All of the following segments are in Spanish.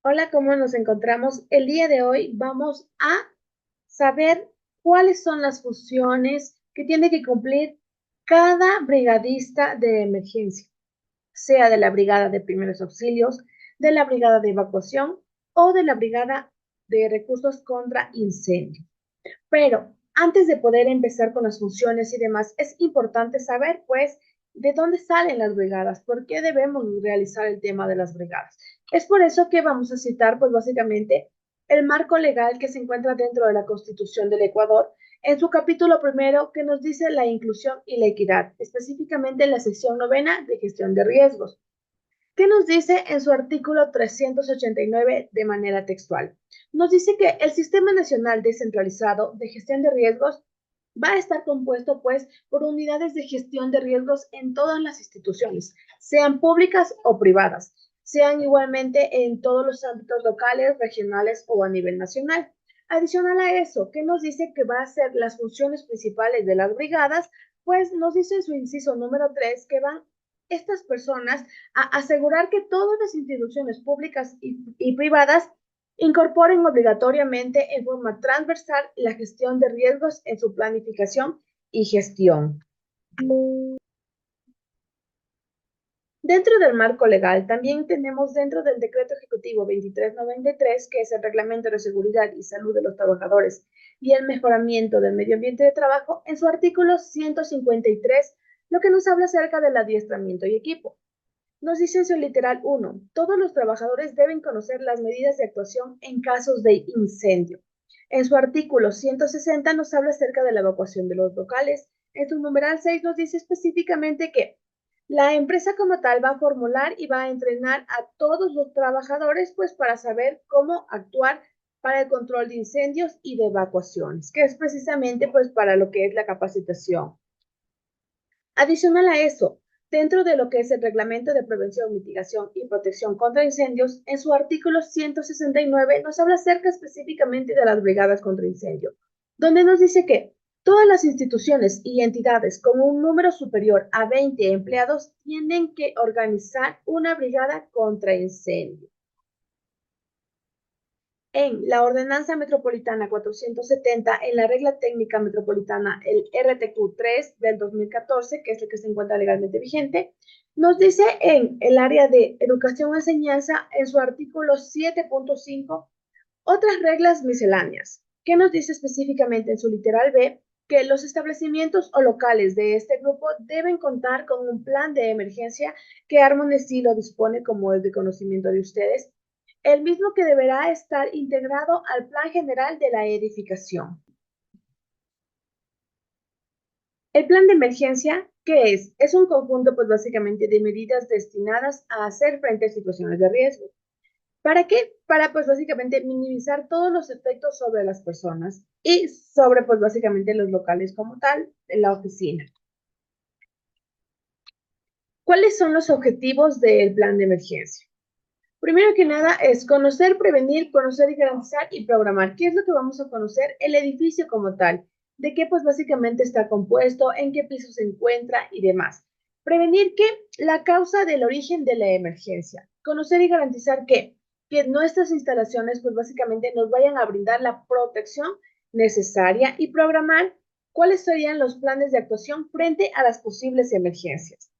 Hola, ¿cómo nos encontramos? El día de hoy vamos a saber cuáles son las funciones que tiene que cumplir cada brigadista de emergencia, sea de la brigada de primeros auxilios, de la brigada de evacuación o de la brigada de recursos contra incendio. Pero antes de poder empezar con las funciones y demás, es importante saber, pues, de dónde salen las brigadas, por qué debemos realizar el tema de las brigadas. Es por eso que vamos a citar, pues, básicamente, el marco legal que se encuentra dentro de la Constitución del Ecuador, en su capítulo primero, que nos dice la inclusión y la equidad, específicamente en la sección novena de gestión de riesgos. ¿Qué nos dice en su artículo 389 de manera textual? Nos dice que el Sistema Nacional Descentralizado de Gestión de Riesgos va a estar compuesto, pues, por unidades de gestión de riesgos en todas las instituciones, sean públicas o privadas, sean igualmente en todos los ámbitos locales, regionales o a nivel nacional. Adicional a eso, ¿qué nos dice que va a ser las funciones principales de las brigadas? Pues nos dice en su inciso número 3 que van estas personas a asegurar que todas las instituciones públicas y privadas incorporen obligatoriamente en forma transversal la gestión de riesgos en su planificación y gestión. Dentro del marco legal, también tenemos dentro del Decreto Ejecutivo 2393, que es el Reglamento de Seguridad y Salud de los Trabajadores y el Mejoramiento del Medio Ambiente de Trabajo, en su artículo 153, lo que nos habla acerca del adiestramiento y equipo. Nos dice en su literal 1, todos los trabajadores deben conocer las medidas de actuación en casos de incendio. En su artículo 160 nos habla acerca de la evacuación de los locales. En su numeral 6 nos dice específicamente que la empresa como tal va a formular y va a entrenar a todos los trabajadores pues para saber cómo actuar para el control de incendios y de evacuaciones, que es precisamente pues para lo que es la capacitación. Adicional a eso, dentro de lo que es el Reglamento de Prevención, Mitigación y Protección contra Incendios, en su artículo 169 nos habla acerca específicamente de las brigadas contra incendio, donde nos dice que todas las instituciones y entidades con un número superior a 20 empleados tienen que organizar una brigada contra incendio. En la Ordenanza Metropolitana 470, en la Regla Técnica Metropolitana, el RTQ 3 del 2014, que es el que se encuentra legalmente vigente, nos dice en el área de educación y enseñanza, en su artículo 7.5, otras reglas misceláneas, que nos dice específicamente en su literal B, que los establecimientos o locales de este grupo deben contar con un plan de emergencia que Armonesi lo dispone, como es de conocimiento de ustedes, el mismo que deberá estar integrado al plan general de la edificación. El plan de emergencia, ¿qué es? Es un conjunto, pues básicamente, de medidas destinadas a hacer frente a situaciones de riesgo. ¿Para qué? Para, pues básicamente, minimizar todos los efectos sobre las personas y sobre, pues básicamente, los locales como tal, en la oficina. ¿Cuáles son los objetivos del plan de emergencia? Primero que nada es conocer, prevenir, conocer y garantizar y programar. ¿Qué es lo que vamos a conocer? El edificio como tal. De qué pues básicamente está compuesto, en qué piso se encuentra y demás. Prevenir que la causa del origen de la emergencia. Conocer y garantizar que nuestras instalaciones pues básicamente nos vayan a brindar la protección necesaria y programar cuáles serían los planes de actuación frente a las posibles emergencias.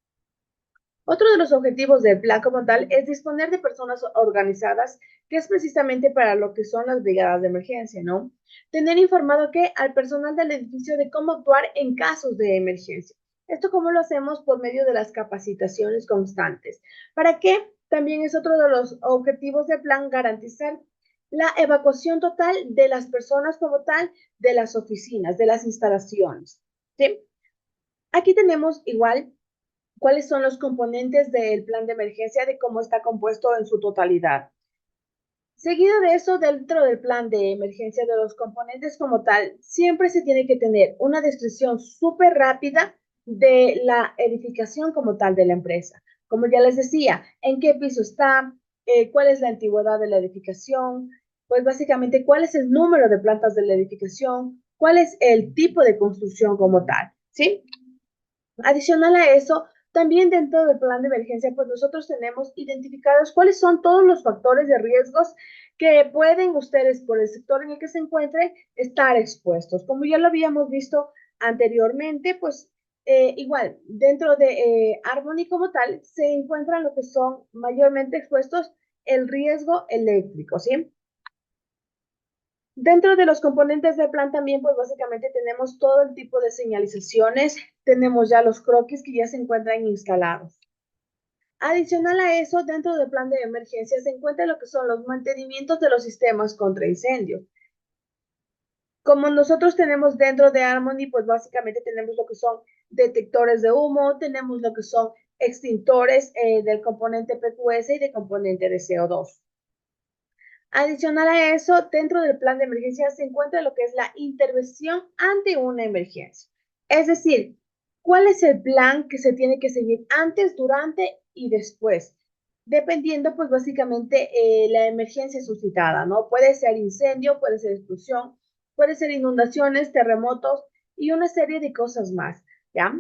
Otro de los objetivos del plan como tal es disponer de personas organizadas, que es precisamente para lo que son las brigadas de emergencia, ¿no? Tener informado que al personal del edificio de cómo actuar en casos de emergencia. Esto cómo lo hacemos por medio de las capacitaciones constantes. ¿Para qué? También es otro de los objetivos del plan garantizar la evacuación total de las personas como tal, de las oficinas, de las instalaciones. ¿Sí? Aquí tenemos igual cuáles son los componentes del plan de emergencia, de cómo está compuesto en su totalidad. Seguido de eso, dentro del plan de emergencia de los componentes como tal, siempre se tiene que tener una descripción súper rápida de la edificación como tal de la empresa. Como ya les decía, en qué piso está, cuál es la antigüedad de la edificación, pues básicamente cuál es el número de plantas de la edificación, cuál es el tipo de construcción como tal, ¿sí? Adicional a eso, También dentro del plan de emergencia, pues nosotros tenemos identificados cuáles son todos los factores de riesgos que pueden ustedes, por el sector en el que se encuentren, estar expuestos. Como ya lo habíamos visto anteriormente, pues igual, dentro de Harmony como tal, se encuentran lo que son mayormente expuestos el riesgo eléctrico, ¿sí? Dentro de los componentes del plan también, pues básicamente tenemos todo el tipo de señalizaciones, tenemos ya los croquis que ya se encuentran instalados. Adicional a eso, dentro del plan de emergencia se encuentra lo que son los mantenimientos de los sistemas contra incendio. Como nosotros tenemos dentro de Harmony, pues básicamente tenemos lo que son detectores de humo, tenemos lo que son extintores del componente PQS y de componente de CO2. Adicional a eso, dentro del plan de emergencia se encuentra lo que es la intervención ante una emergencia. Es decir, ¿cuál es el plan que se tiene que seguir antes, durante y después? Dependiendo, pues básicamente, la emergencia suscitada, ¿no? Puede ser incendio, puede ser explosión, puede ser inundaciones, terremotos y una serie de cosas más, ¿ya?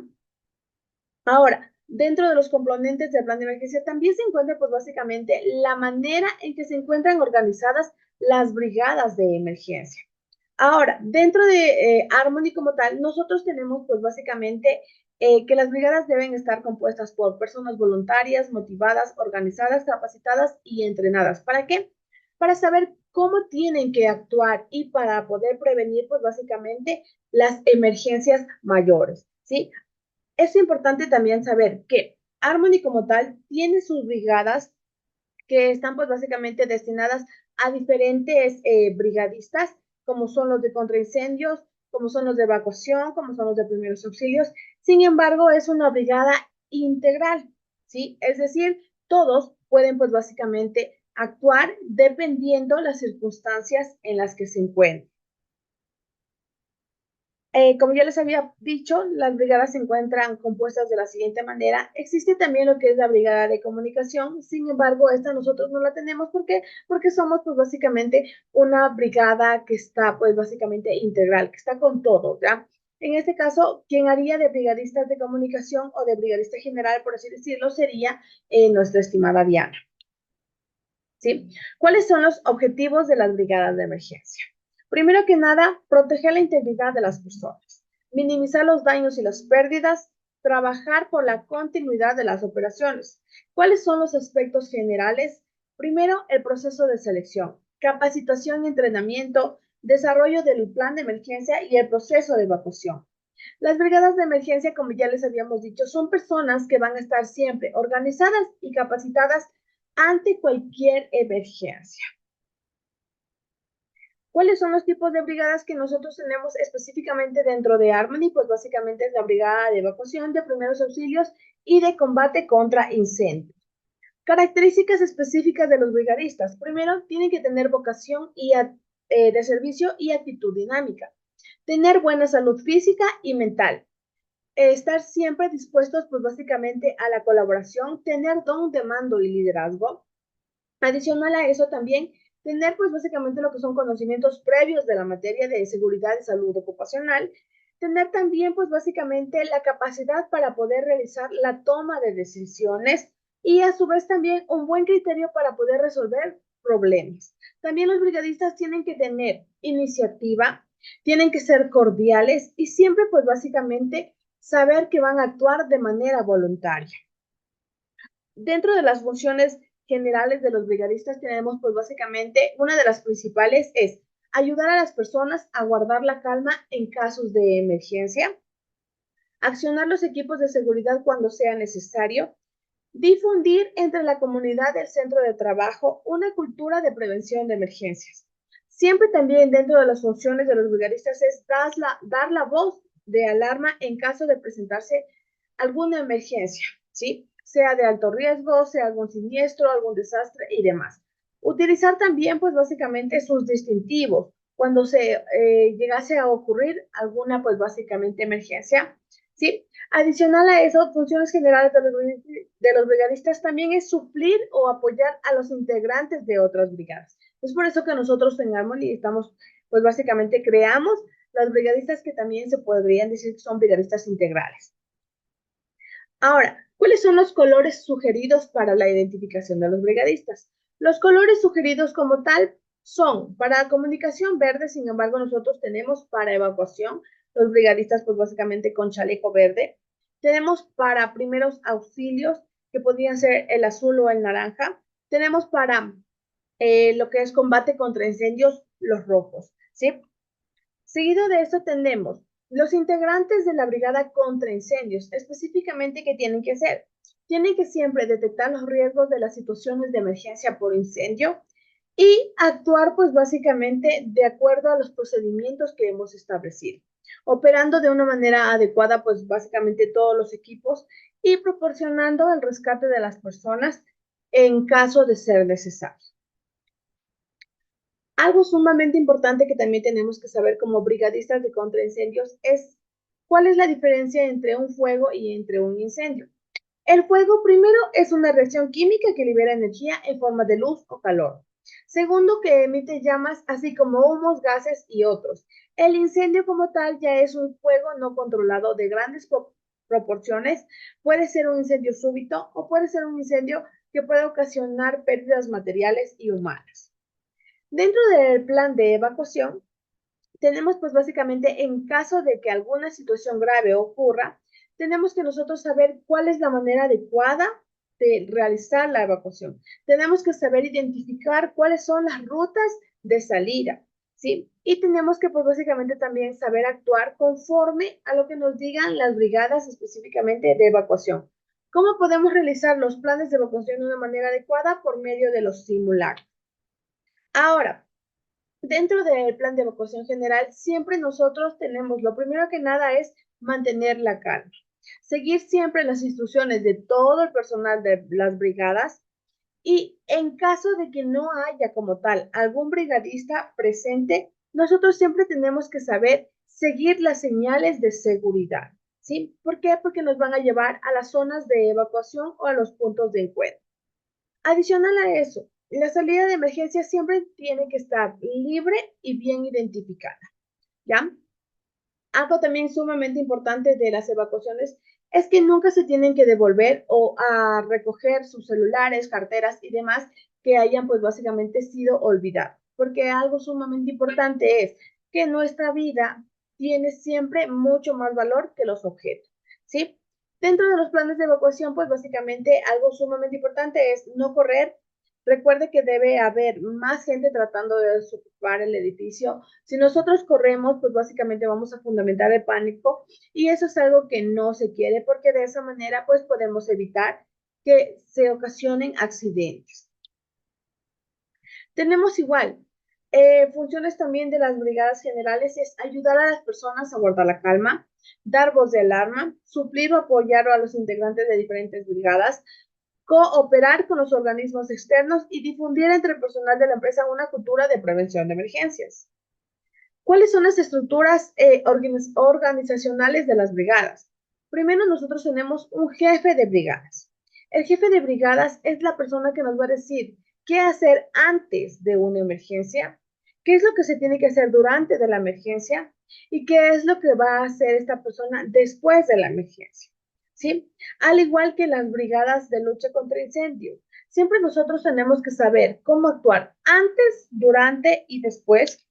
Ahora, dentro de los componentes del plan de emergencia también se encuentra, pues básicamente, la manera en que se encuentran organizadas las brigadas de emergencia. Ahora, dentro de Harmony como tal, nosotros tenemos, pues básicamente, que las brigadas deben estar compuestas por personas voluntarias, motivadas, organizadas, capacitadas y entrenadas. ¿Para qué? Para saber cómo tienen que actuar y para poder prevenir, pues básicamente, las emergencias mayores, ¿sí? Es importante también saber que Harmony como tal tiene sus brigadas que están pues básicamente destinadas a diferentes brigadistas, como son los de contraincendios, como son los de evacuación, como son los de primeros auxilios. Sin embargo, es una brigada integral, ¿sí? Es decir, todos pueden pues básicamente actuar dependiendo las circunstancias en las que se encuentren. Como ya les había dicho, las brigadas se encuentran compuestas de la siguiente manera. Existe también lo que es la brigada de comunicación, sin embargo, esta nosotros no la tenemos porque somos pues básicamente una brigada que está pues básicamente integral, que está con todo, ¿ya? En este caso, quien haría de brigadistas de comunicación o de brigadista general, por así decirlo, sería nuestra estimada Diana, ¿sí? ¿Cuáles son los objetivos de las brigadas de emergencia? Primero que nada, proteger la integridad de las personas, minimizar los daños y las pérdidas, trabajar por la continuidad de las operaciones. ¿Cuáles son los aspectos generales? Primero, el proceso de selección, capacitación y entrenamiento, desarrollo del plan de emergencia y el proceso de evacuación. Las brigadas de emergencia, como ya les habíamos dicho, son personas que van a estar siempre organizadas y capacitadas ante cualquier emergencia. ¿Cuáles son los tipos de brigadas que nosotros tenemos específicamente dentro de Harmony? Pues básicamente es la brigada de evacuación, de primeros auxilios y de combate contra incendios. Características específicas de los brigadistas. Primero, tienen que tener vocación de servicio y actitud dinámica. Tener buena salud física y mental. Estar siempre dispuestos, pues básicamente, a la colaboración. Tener don de mando y liderazgo. Adicional a eso también, tener pues básicamente lo que son conocimientos previos de la materia de seguridad y salud ocupacional, tener también pues básicamente la capacidad para poder realizar la toma de decisiones y a su vez también un buen criterio para poder resolver problemas. También los brigadistas tienen que tener iniciativa, tienen que ser cordiales y siempre pues básicamente saber que van a actuar de manera voluntaria. Dentro de las funciones generales de los brigadistas tenemos pues básicamente una de las principales es ayudar a las personas a guardar la calma en casos de emergencia, accionar los equipos de seguridad cuando sea necesario, difundir entre la comunidad del centro de trabajo una cultura de prevención de emergencias. Siempre también dentro de las funciones de los brigadistas es dar la voz de alarma en caso de presentarse alguna emergencia, ¿sí? Sea de alto riesgo, sea algún siniestro, algún desastre y demás. Utilizar también, pues básicamente, sus distintivos cuando se llegase a ocurrir alguna, pues básicamente, emergencia, ¿sí? Adicional a eso, funciones generales de los brigadistas también es suplir o apoyar a los integrantes de otras brigadas. Es por eso que nosotros en Harmony estamos, pues básicamente creamos las brigadistas que también se podrían decir que son brigadistas integrales. Ahora, ¿Cuáles son los colores sugeridos para la identificación de los brigadistas? Los colores sugeridos como tal son para comunicación verde, sin embargo nosotros tenemos para evacuación los brigadistas pues básicamente con chaleco verde. Tenemos para primeros auxilios que podrían ser el azul o el naranja. Tenemos para lo que es combate contra incendios los rojos, ¿sí? Seguido de esto tenemos los integrantes de la brigada contra incendios, específicamente, ¿qué tienen que hacer? Tienen que siempre detectar los riesgos de las situaciones de emergencia por incendio y actuar, pues básicamente, de acuerdo a los procedimientos que hemos establecido, operando de una manera adecuada, pues básicamente todos los equipos y proporcionando el rescate de las personas en caso de ser necesario. Algo sumamente importante que también tenemos que saber como brigadistas de contraincendios es cuál es la diferencia entre un fuego y entre un incendio. El fuego, primero, es una reacción química que libera energía en forma de luz o calor. Segundo, que emite llamas, así como humos, gases y otros. El incendio como tal ya es un fuego no controlado de grandes proporciones. Puede ser un incendio súbito o puede ser un incendio que puede ocasionar pérdidas materiales y humanas. Dentro del plan de evacuación, tenemos pues básicamente en caso de que alguna situación grave ocurra, tenemos que nosotros saber cuál es la manera adecuada de realizar la evacuación. Tenemos que saber identificar cuáles son las rutas de salida, ¿sí? Y tenemos que pues básicamente también saber actuar conforme a lo que nos digan las brigadas específicamente de evacuación. ¿Cómo podemos realizar los planes de evacuación de una manera adecuada? Por medio de los simulacros. Ahora, dentro del plan de evacuación general, siempre nosotros tenemos, lo primero que nada es mantener la calma, seguir siempre las instrucciones de todo el personal de las brigadas y en caso de que no haya como tal algún brigadista presente, nosotros siempre tenemos que saber seguir las señales de seguridad, ¿sí? ¿Por qué? Porque nos van a llevar a las zonas de evacuación o a los puntos de encuentro. Adicional a eso, la salida de emergencia siempre tiene que estar libre y bien identificada, ¿ya? Algo también sumamente importante de las evacuaciones es que nunca se tienen que devolver o a recoger sus celulares, carteras y demás que hayan pues básicamente sido olvidados, porque algo sumamente importante es que nuestra vida tiene siempre mucho más valor que los objetos, ¿sí? Dentro de los planes de evacuación, pues básicamente algo sumamente importante es no correr. Recuerde que debe haber más gente tratando de desocupar el edificio. Si nosotros corremos, pues básicamente vamos a fundamentar el pánico y eso es algo que no se quiere porque de esa manera pues podemos evitar que se ocasionen accidentes. Tenemos igual funciones también de las brigadas generales es ayudar a las personas a guardar la calma, dar voz de alarma, suplir o apoyar a los integrantes de diferentes brigadas, cooperar con los organismos externos y difundir entre el personal de la empresa una cultura de prevención de emergencias. ¿Cuáles son las estructuras organizacionales de las brigadas? Primero, nosotros tenemos un jefe de brigadas. El jefe de brigadas es la persona que nos va a decir qué hacer antes de una emergencia, qué es lo que se tiene que hacer durante de la emergencia y qué es lo que va a hacer esta persona después de la emergencia. ¿Sí? Al igual que las brigadas de lucha contra incendios, siempre nosotros tenemos que saber cómo actuar antes, durante y después.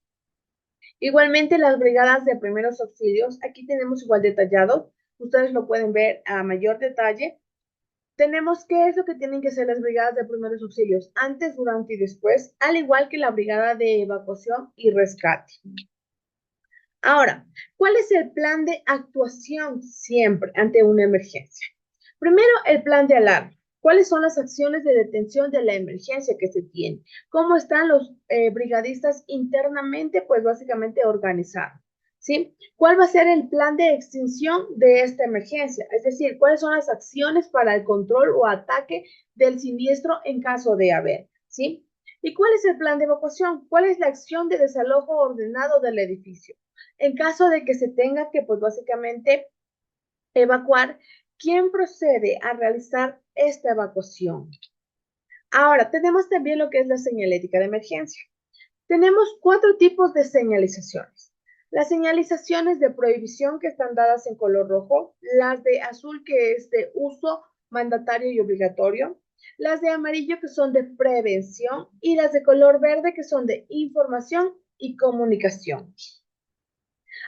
Igualmente las brigadas de primeros auxilios, aquí tenemos igual detallado, ustedes lo pueden ver a mayor detalle. Tenemos qué es lo que tienen que hacer las brigadas de primeros auxilios antes, durante y después, al igual que la brigada de evacuación y rescate. Ahora, ¿cuál es el plan de actuación siempre ante una emergencia? Primero, el plan de alarma. ¿Cuáles son las acciones de detención de la emergencia que se tiene? ¿Cómo están los brigadistas internamente? Pues básicamente organizados, ¿sí? ¿Cuál va a ser el plan de extinción de esta emergencia? Es decir, ¿cuáles son las acciones para el control o ataque del siniestro en caso de haber, ¿sí? ¿Y cuál es el plan de evacuación? ¿Cuál es la acción de desalojo ordenado del edificio? En caso de que se tenga que, pues básicamente, evacuar, ¿quién procede a realizar esta evacuación? Ahora, tenemos también lo que es la señalética de emergencia. Tenemos 4 tipos de señalizaciones. Las señalizaciones de prohibición que están dadas en color rojo, las de azul que es de uso mandatario y obligatorio, las de amarillo que son de prevención y las de color verde que son de información y comunicación.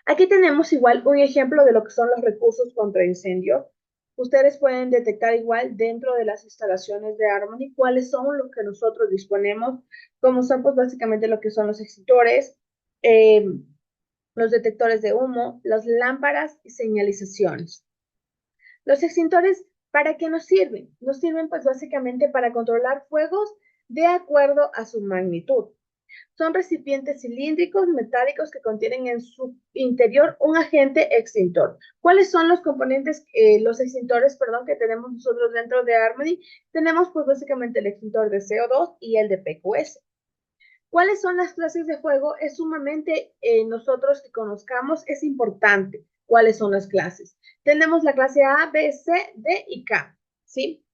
Aquí tenemos igual un ejemplo de lo que son los recursos contra incendio. Ustedes pueden detectar igual dentro de las instalaciones de Harmony cuáles son los que nosotros disponemos, como son pues básicamente lo que son los extintores, los detectores de humo, las lámparas y señalizaciones. Los extintores, ¿para qué nos sirven? Nos sirven pues básicamente para controlar fuegos de acuerdo a su magnitud. Son recipientes cilíndricos metálicos que contienen en su interior un agente extintor. ¿Cuáles son los componentes, los extintores, perdón, que tenemos nosotros dentro de Harmony? Tenemos pues básicamente el extintor de CO2 y el de PQS. ¿Cuáles son las clases de fuego? Es sumamente, nosotros que conozcamos, es importante cuáles son las clases. Tenemos la clase A, B, C, D y K, ¿sí?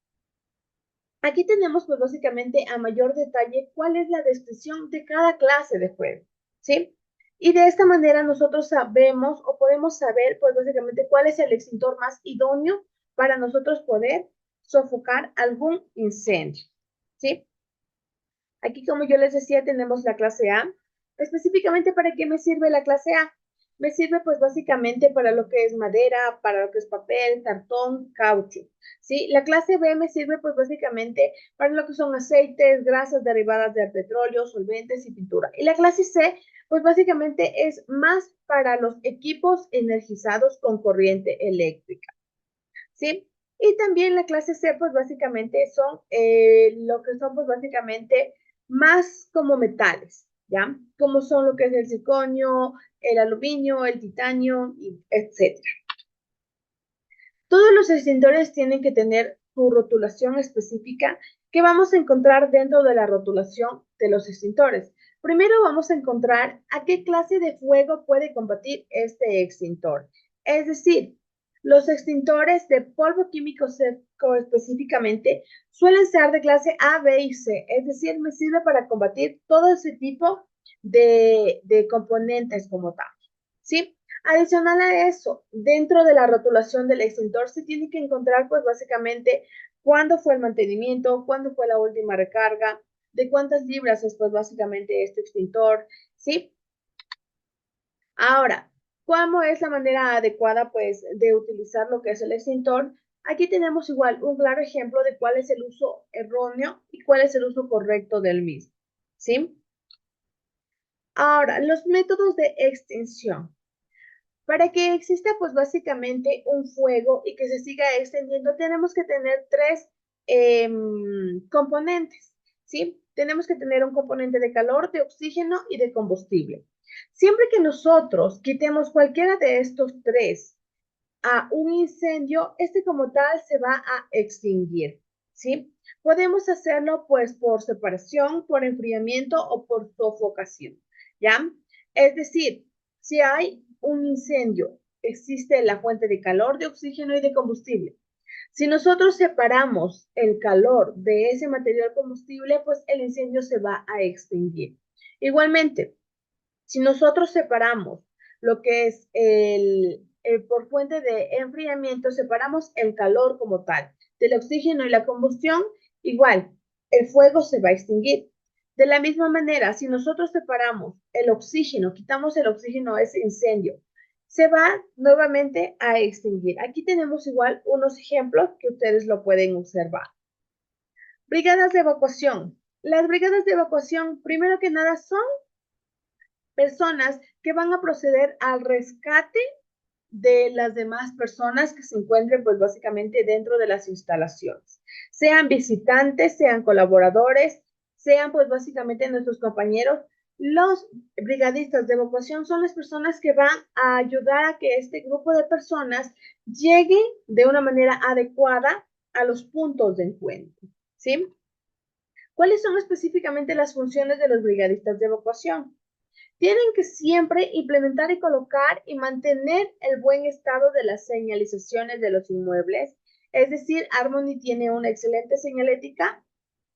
Aquí tenemos pues básicamente a mayor detalle cuál es la descripción de cada clase de fuego, ¿sí? Y de esta manera nosotros sabemos o podemos saber pues básicamente cuál es el extintor más idóneo para nosotros poder sofocar algún incendio, ¿sí? Aquí, como yo les decía, tenemos la clase A. Específicamente, ¿para qué me sirve la clase A? Me sirve pues básicamente para lo que es madera, para lo que es papel, cartón, caucho. ¿Sí? La clase B me sirve pues básicamente para lo que son aceites, grasas derivadas del petróleo, solventes y pintura. Y la clase C pues básicamente es más para los equipos energizados con corriente eléctrica. ¿Sí? Y también la clase C, pues básicamente son lo que son, pues básicamente más como metales, ¿ya? Como son lo que es el circonio, el aluminio, el titanio, etc. Todos los extintores tienen que tener su rotulación específica que vamos a encontrar dentro de la rotulación de los extintores. Primero vamos a encontrar a qué clase de fuego puede combatir este extintor. Es decir, los extintores de polvo químico seco específicamente suelen ser de clase A, B y C. Es decir, me sirve para combatir todo ese tipo de componentes como tal. ¿Sí? Adicional a eso, dentro de la rotulación del extintor se tiene que encontrar pues básicamente cuándo fue el mantenimiento, cuándo fue la última recarga, de cuántas libras es pues básicamente este extintor, ¿sí? Ahora, ¿cómo es la manera adecuada pues de utilizar lo que es el extintor? Aquí tenemos igual un claro ejemplo de cuál es el uso erróneo y cuál es el uso correcto del mismo, ¿sí? Ahora, los métodos de extinción. Para que exista, pues básicamente un fuego y que se siga extendiendo, tenemos que tener tres componentes, ¿sí? Tenemos que tener un componente de calor, de oxígeno y de combustible. Siempre que nosotros quitemos cualquiera de estos tres a un incendio, este como tal se va a extinguir, ¿sí? Podemos hacerlo pues por separación, por enfriamiento o por sofocación, ¿ya? Es decir, si hay un incendio, existe la fuente de calor, de oxígeno y de combustible. Si nosotros separamos el calor de ese material combustible, pues el incendio se va a extinguir. Igualmente, si nosotros separamos lo que es por fuente de enfriamiento, separamos el calor como tal del oxígeno y la combustión, igual, el fuego se va a extinguir. De la misma manera, si nosotros separamos el oxígeno, quitamos el oxígeno a ese incendio, se va nuevamente a extinguir. Aquí tenemos igual unos ejemplos que ustedes lo pueden observar. Brigadas de evacuación. Las brigadas de evacuación, primero que nada, son personas que van a proceder al rescate de las demás personas que se encuentren pues básicamente dentro de las instalaciones, sean visitantes, sean colaboradores, sean pues básicamente nuestros compañeros. Los brigadistas de evacuación son las personas que van a ayudar a que este grupo de personas llegue de una manera adecuada a los puntos de encuentro, ¿sí? ¿Cuáles son específicamente las funciones de los brigadistas de evacuación? Tienen que siempre implementar y colocar y mantener el buen estado de las señalizaciones de los inmuebles. Es decir, Harmony tiene una excelente señalética.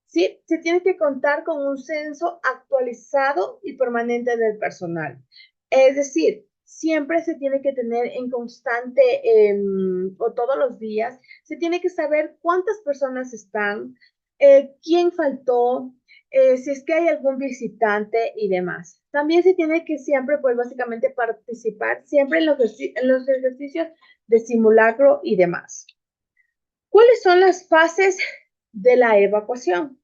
Sí, se tiene que contar con un censo actualizado y permanente del personal. Es decir, siempre se tiene que tener en constante o todos los días, se tiene que saber cuántas personas están, quién faltó, si es que hay algún visitante y demás. También se tiene que siempre, pues básicamente participar siempre en los ejercicios de simulacro y demás. ¿Cuáles son las fases de la evacuación?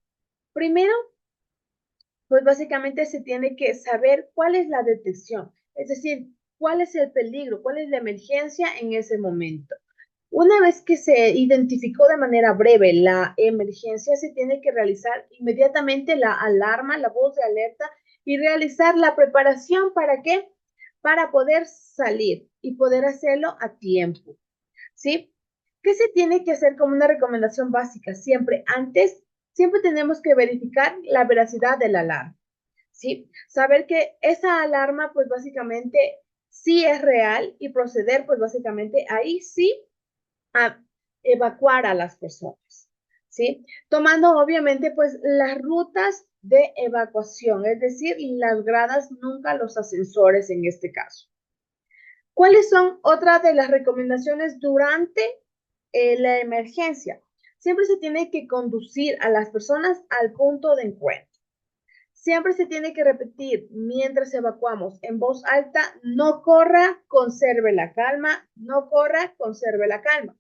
Primero, pues básicamente se tiene que saber cuál es la detección, es decir, cuál es el peligro, cuál es la emergencia en ese momento. Una vez que se identificó de manera breve la emergencia, se tiene que realizar inmediatamente la alarma, la voz de alerta y realizar la preparación. ¿Para qué? Para poder salir y poder hacerlo a tiempo. ¿Sí? ¿Qué se tiene que hacer como una recomendación básica? Siempre tenemos que verificar la veracidad de la alarma. ¿Sí? Saber que esa alarma, pues básicamente sí es real y proceder, pues básicamente ahí sí a evacuar a las personas, ¿sí? Tomando obviamente pues las rutas de evacuación, es decir, las gradas, nunca los ascensores en este caso. ¿Cuáles son otras de las recomendaciones durante la emergencia? Siempre se tiene que conducir a las personas al punto de encuentro. Siempre se tiene que repetir mientras evacuamos en voz alta, no corra, conserve la calma, no corra, conserve la calma.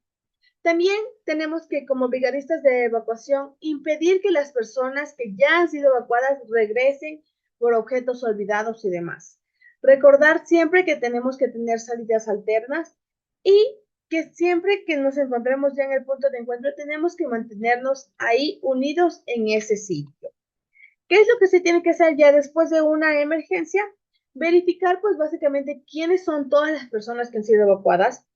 También tenemos que, como brigadistas de evacuación, impedir que las personas que ya han sido evacuadas regresen por objetos olvidados y demás. Recordar siempre que tenemos que tener salidas alternas y que siempre que nos encontremos ya en el punto de encuentro, tenemos que mantenernos ahí unidos en ese sitio. ¿Qué es lo que se tiene que hacer ya después de una emergencia? Verificar, pues básicamente, quiénes son todas las personas que han sido evacuadas,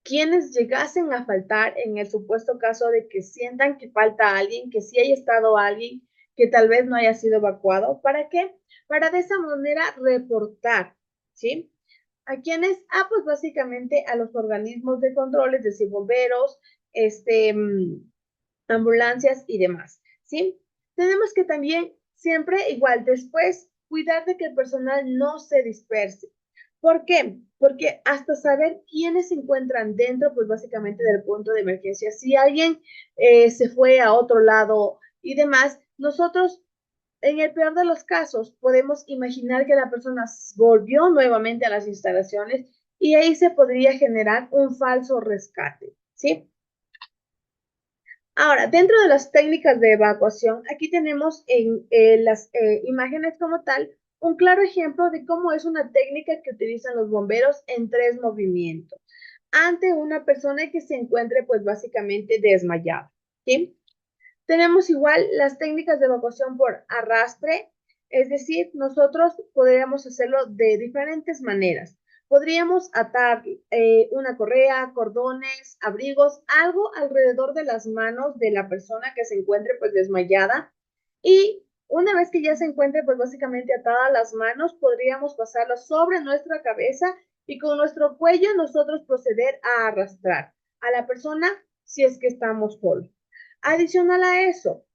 quienes llegasen a faltar en el supuesto caso de que sientan que falta alguien, que sí haya estado alguien que tal vez no haya sido evacuado. ¿Para qué? Para de esa manera reportar, ¿sí? ¿A quiénes? Pues básicamente a los organismos de control, es decir, bomberos, ambulancias y demás, ¿sí? Tenemos que también siempre igual después cuidar de que el personal no se disperse. ¿Por qué? Porque hasta saber quiénes se encuentran dentro, pues básicamente del punto de emergencia, si alguien se fue a otro lado y demás, nosotros en el peor de los casos podemos imaginar que la persona volvió nuevamente a las instalaciones y ahí se podría generar un falso rescate, ¿sí? Ahora, dentro de las técnicas de evacuación, aquí tenemos en las imágenes como tal un claro ejemplo de cómo es una técnica que utilizan los bomberos en 3 movimientos ante una persona que se encuentre pues básicamente desmayada, ¿sí? Tenemos igual las técnicas de evacuación por arrastre, es decir, nosotros podríamos hacerlo de diferentes maneras. Podríamos atar una correa, cordones, abrigos, algo alrededor de las manos de la persona que se encuentre pues desmayada y una vez que ya se encuentre pues básicamente atada las manos, podríamos pasarlo sobre nuestra cabeza y con nuestro cuello nosotros proceder a arrastrar a la persona si es que estamos solos. Adicional a eso,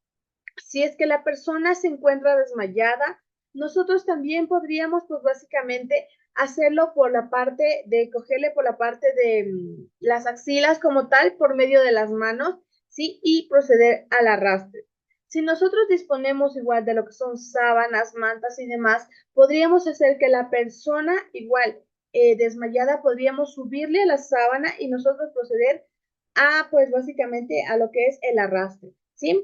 si es que la persona se encuentra desmayada, nosotros también podríamos, pues básicamente, hacerlo por la parte de, cogerle por la parte de las axilas como tal, por medio de las manos, ¿sí? Y proceder al arrastre. Si nosotros disponemos igual de lo que son sábanas, mantas y demás, podríamos hacer que la persona igual desmayada, podríamos subirle a la sábana y nosotros proceder a, pues básicamente, a lo que es el arrastre, ¿sí?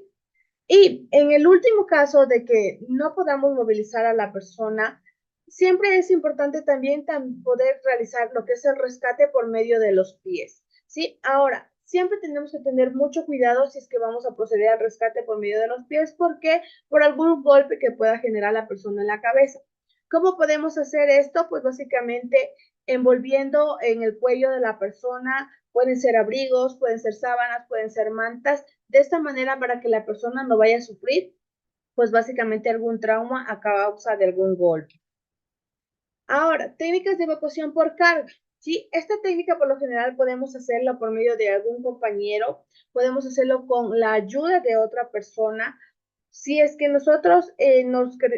Y en el último caso de que no podamos movilizar a la persona, siempre es importante también poder realizar lo que es el rescate por medio de los pies, ¿sí? Ahora, siempre tenemos que tener mucho cuidado si es que vamos a proceder al rescate por medio de los pies, porque por algún golpe que pueda generar la persona en la cabeza. ¿Cómo podemos hacer esto? Pues básicamente envolviendo en el cuello de la persona, pueden ser abrigos, pueden ser sábanas, pueden ser mantas, de esta manera para que la persona no vaya a sufrir, pues básicamente algún trauma a causa de algún golpe. Ahora, técnicas de evacuación por carga. ¿Sí? Esta técnica por lo general podemos hacerla por medio de algún compañero, podemos hacerlo con la ayuda de otra persona. Si es que nosotros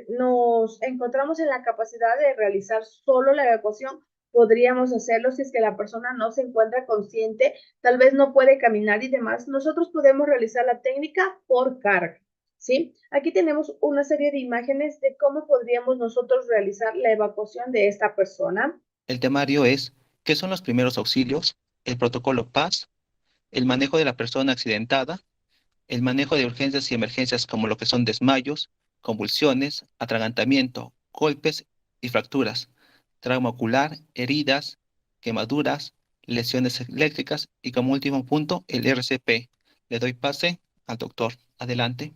nos encontramos en la capacidad de realizar solo la evacuación, podríamos hacerlo si es que la persona no se encuentra consciente, tal vez no puede caminar y demás. Nosotros podemos realizar la técnica por carga, ¿sí? Aquí tenemos una serie de imágenes de cómo podríamos nosotros realizar la evacuación de esta persona. El temario es ¿qué son los primeros auxilios? El protocolo PAS, el manejo de la persona accidentada, el manejo de urgencias y emergencias como lo que son desmayos, convulsiones, atragantamiento, golpes y fracturas, trauma ocular, heridas, quemaduras, lesiones eléctricas y como último punto el RCP. Le doy pase al doctor. Adelante.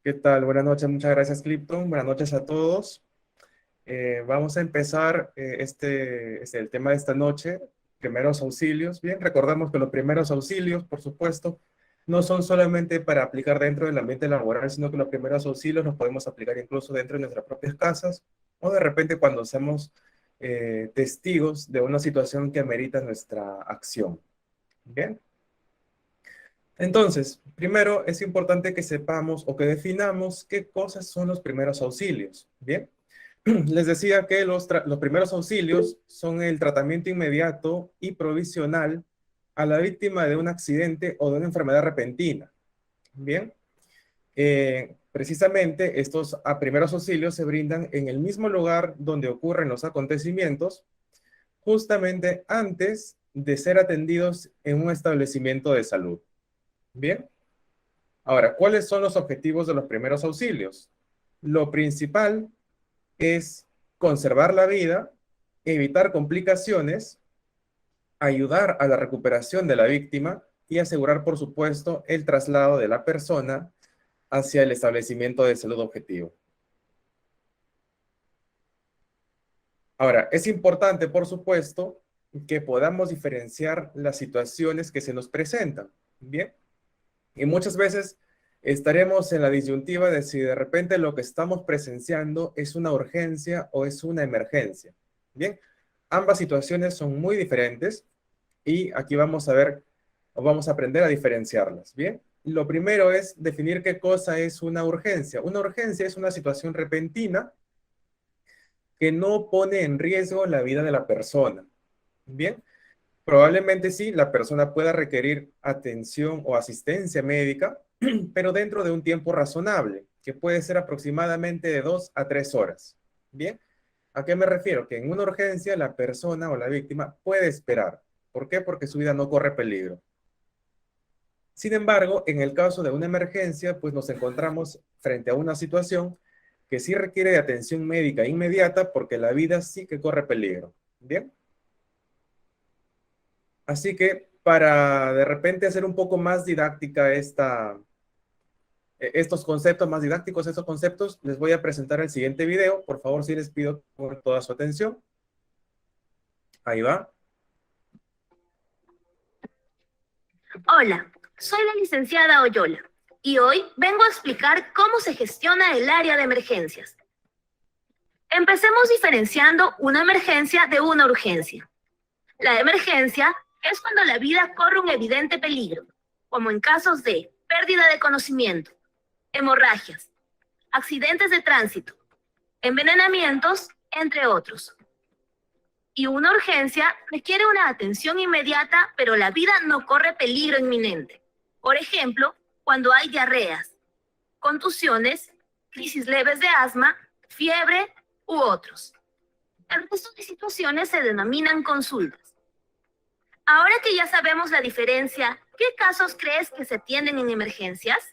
¿Qué tal? Buenas noches, muchas gracias, Clipton. Buenas noches a todos. Vamos a empezar el tema de esta noche, primeros auxilios. Bien, recordamos que los primeros auxilios, por supuesto, no son solamente para aplicar dentro del ambiente laboral, sino que los primeros auxilios los podemos aplicar incluso dentro de nuestras propias casas o de repente cuando seamos testigos de una situación que amerita nuestra acción. Bien. Entonces, primero es importante que sepamos o que definamos qué cosas son los primeros auxilios. Bien, les decía que los primeros auxilios son el tratamiento inmediato y provisional a la víctima de un accidente o de una enfermedad repentina. Bien, precisamente estos primeros auxilios se brindan en el mismo lugar donde ocurren los acontecimientos, justamente antes de ser atendidos en un establecimiento de salud. Bien. Ahora, ¿cuáles son los objetivos de los primeros auxilios? Lo principal es conservar la vida, evitar complicaciones, ayudar a la recuperación de la víctima y asegurar, por supuesto, el traslado de la persona hacia el establecimiento de salud objetivo. Ahora, es importante, por supuesto, que podamos diferenciar las situaciones que se nos presentan. Bien. Y muchas veces estaremos en la disyuntiva de si de repente lo que estamos presenciando es una urgencia o es una emergencia. Bien, ambas situaciones son muy diferentes y aquí vamos a ver o vamos a aprender a diferenciarlas. Bien, lo primero es definir qué cosa es una urgencia. Una urgencia es una situación repentina que no pone en riesgo la vida de la persona. Bien, probablemente sí, la persona pueda requerir atención o asistencia médica, pero dentro de un tiempo razonable, que puede ser aproximadamente de 2 a 3 horas. Bien, ¿a qué me refiero? Que en una urgencia la persona o la víctima puede esperar. ¿Por qué? Porque su vida no corre peligro. Sin embargo, en el caso de una emergencia, pues nos encontramos frente a una situación que sí requiere de atención médica inmediata porque la vida sí que corre peligro. Bien. Así que para de repente hacer un poco más didáctica estos conceptos, más didácticos estos conceptos, les voy a presentar el siguiente video. Por favor, sí les pido por toda su atención. Ahí va. Hola, soy la licenciada Oyola y hoy vengo a explicar cómo se gestiona el área de emergencias. Empecemos diferenciando una emergencia de una urgencia. La emergencia es cuando la vida corre un evidente peligro, como en casos de pérdida de conocimiento, hemorragias, accidentes de tránsito, envenenamientos, entre otros. Y una urgencia requiere una atención inmediata, pero la vida no corre peligro inminente. Por ejemplo, cuando hay diarreas, contusiones, crisis leves de asma, fiebre u otros. El resto de situaciones se denominan consultas. Ahora que ya sabemos la diferencia, ¿qué casos crees que se atienden en emergencias?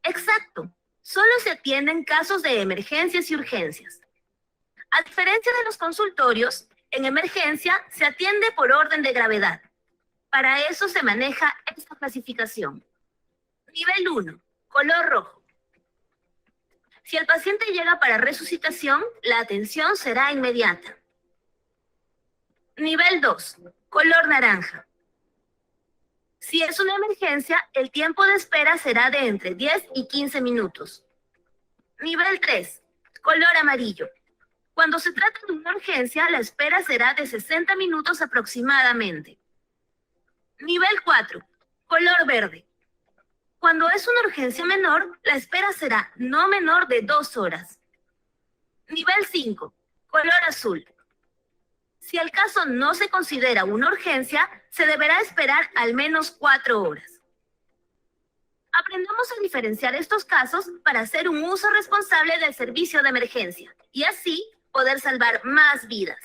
Exacto, solo se atienden casos de emergencias y urgencias. A diferencia de los consultorios, en emergencia se atiende por orden de gravedad. Para eso se maneja esta clasificación. Nivel 1, color rojo. Si el paciente llega para resucitación, la atención será inmediata. Nivel 2, color naranja. Si es una emergencia, el tiempo de espera será de entre 10 y 15 minutos. Nivel 3, color amarillo. Cuando se trata de una urgencia, la espera será de 60 minutos aproximadamente. Nivel 4, color verde. Cuando es una urgencia menor, la espera será no menor de 2 horas. Nivel 5, color azul. Si el caso no se considera una urgencia, se deberá esperar al menos 4 horas. Aprendamos a diferenciar estos casos para hacer un uso responsable del servicio de emergencia y así poder salvar más vidas.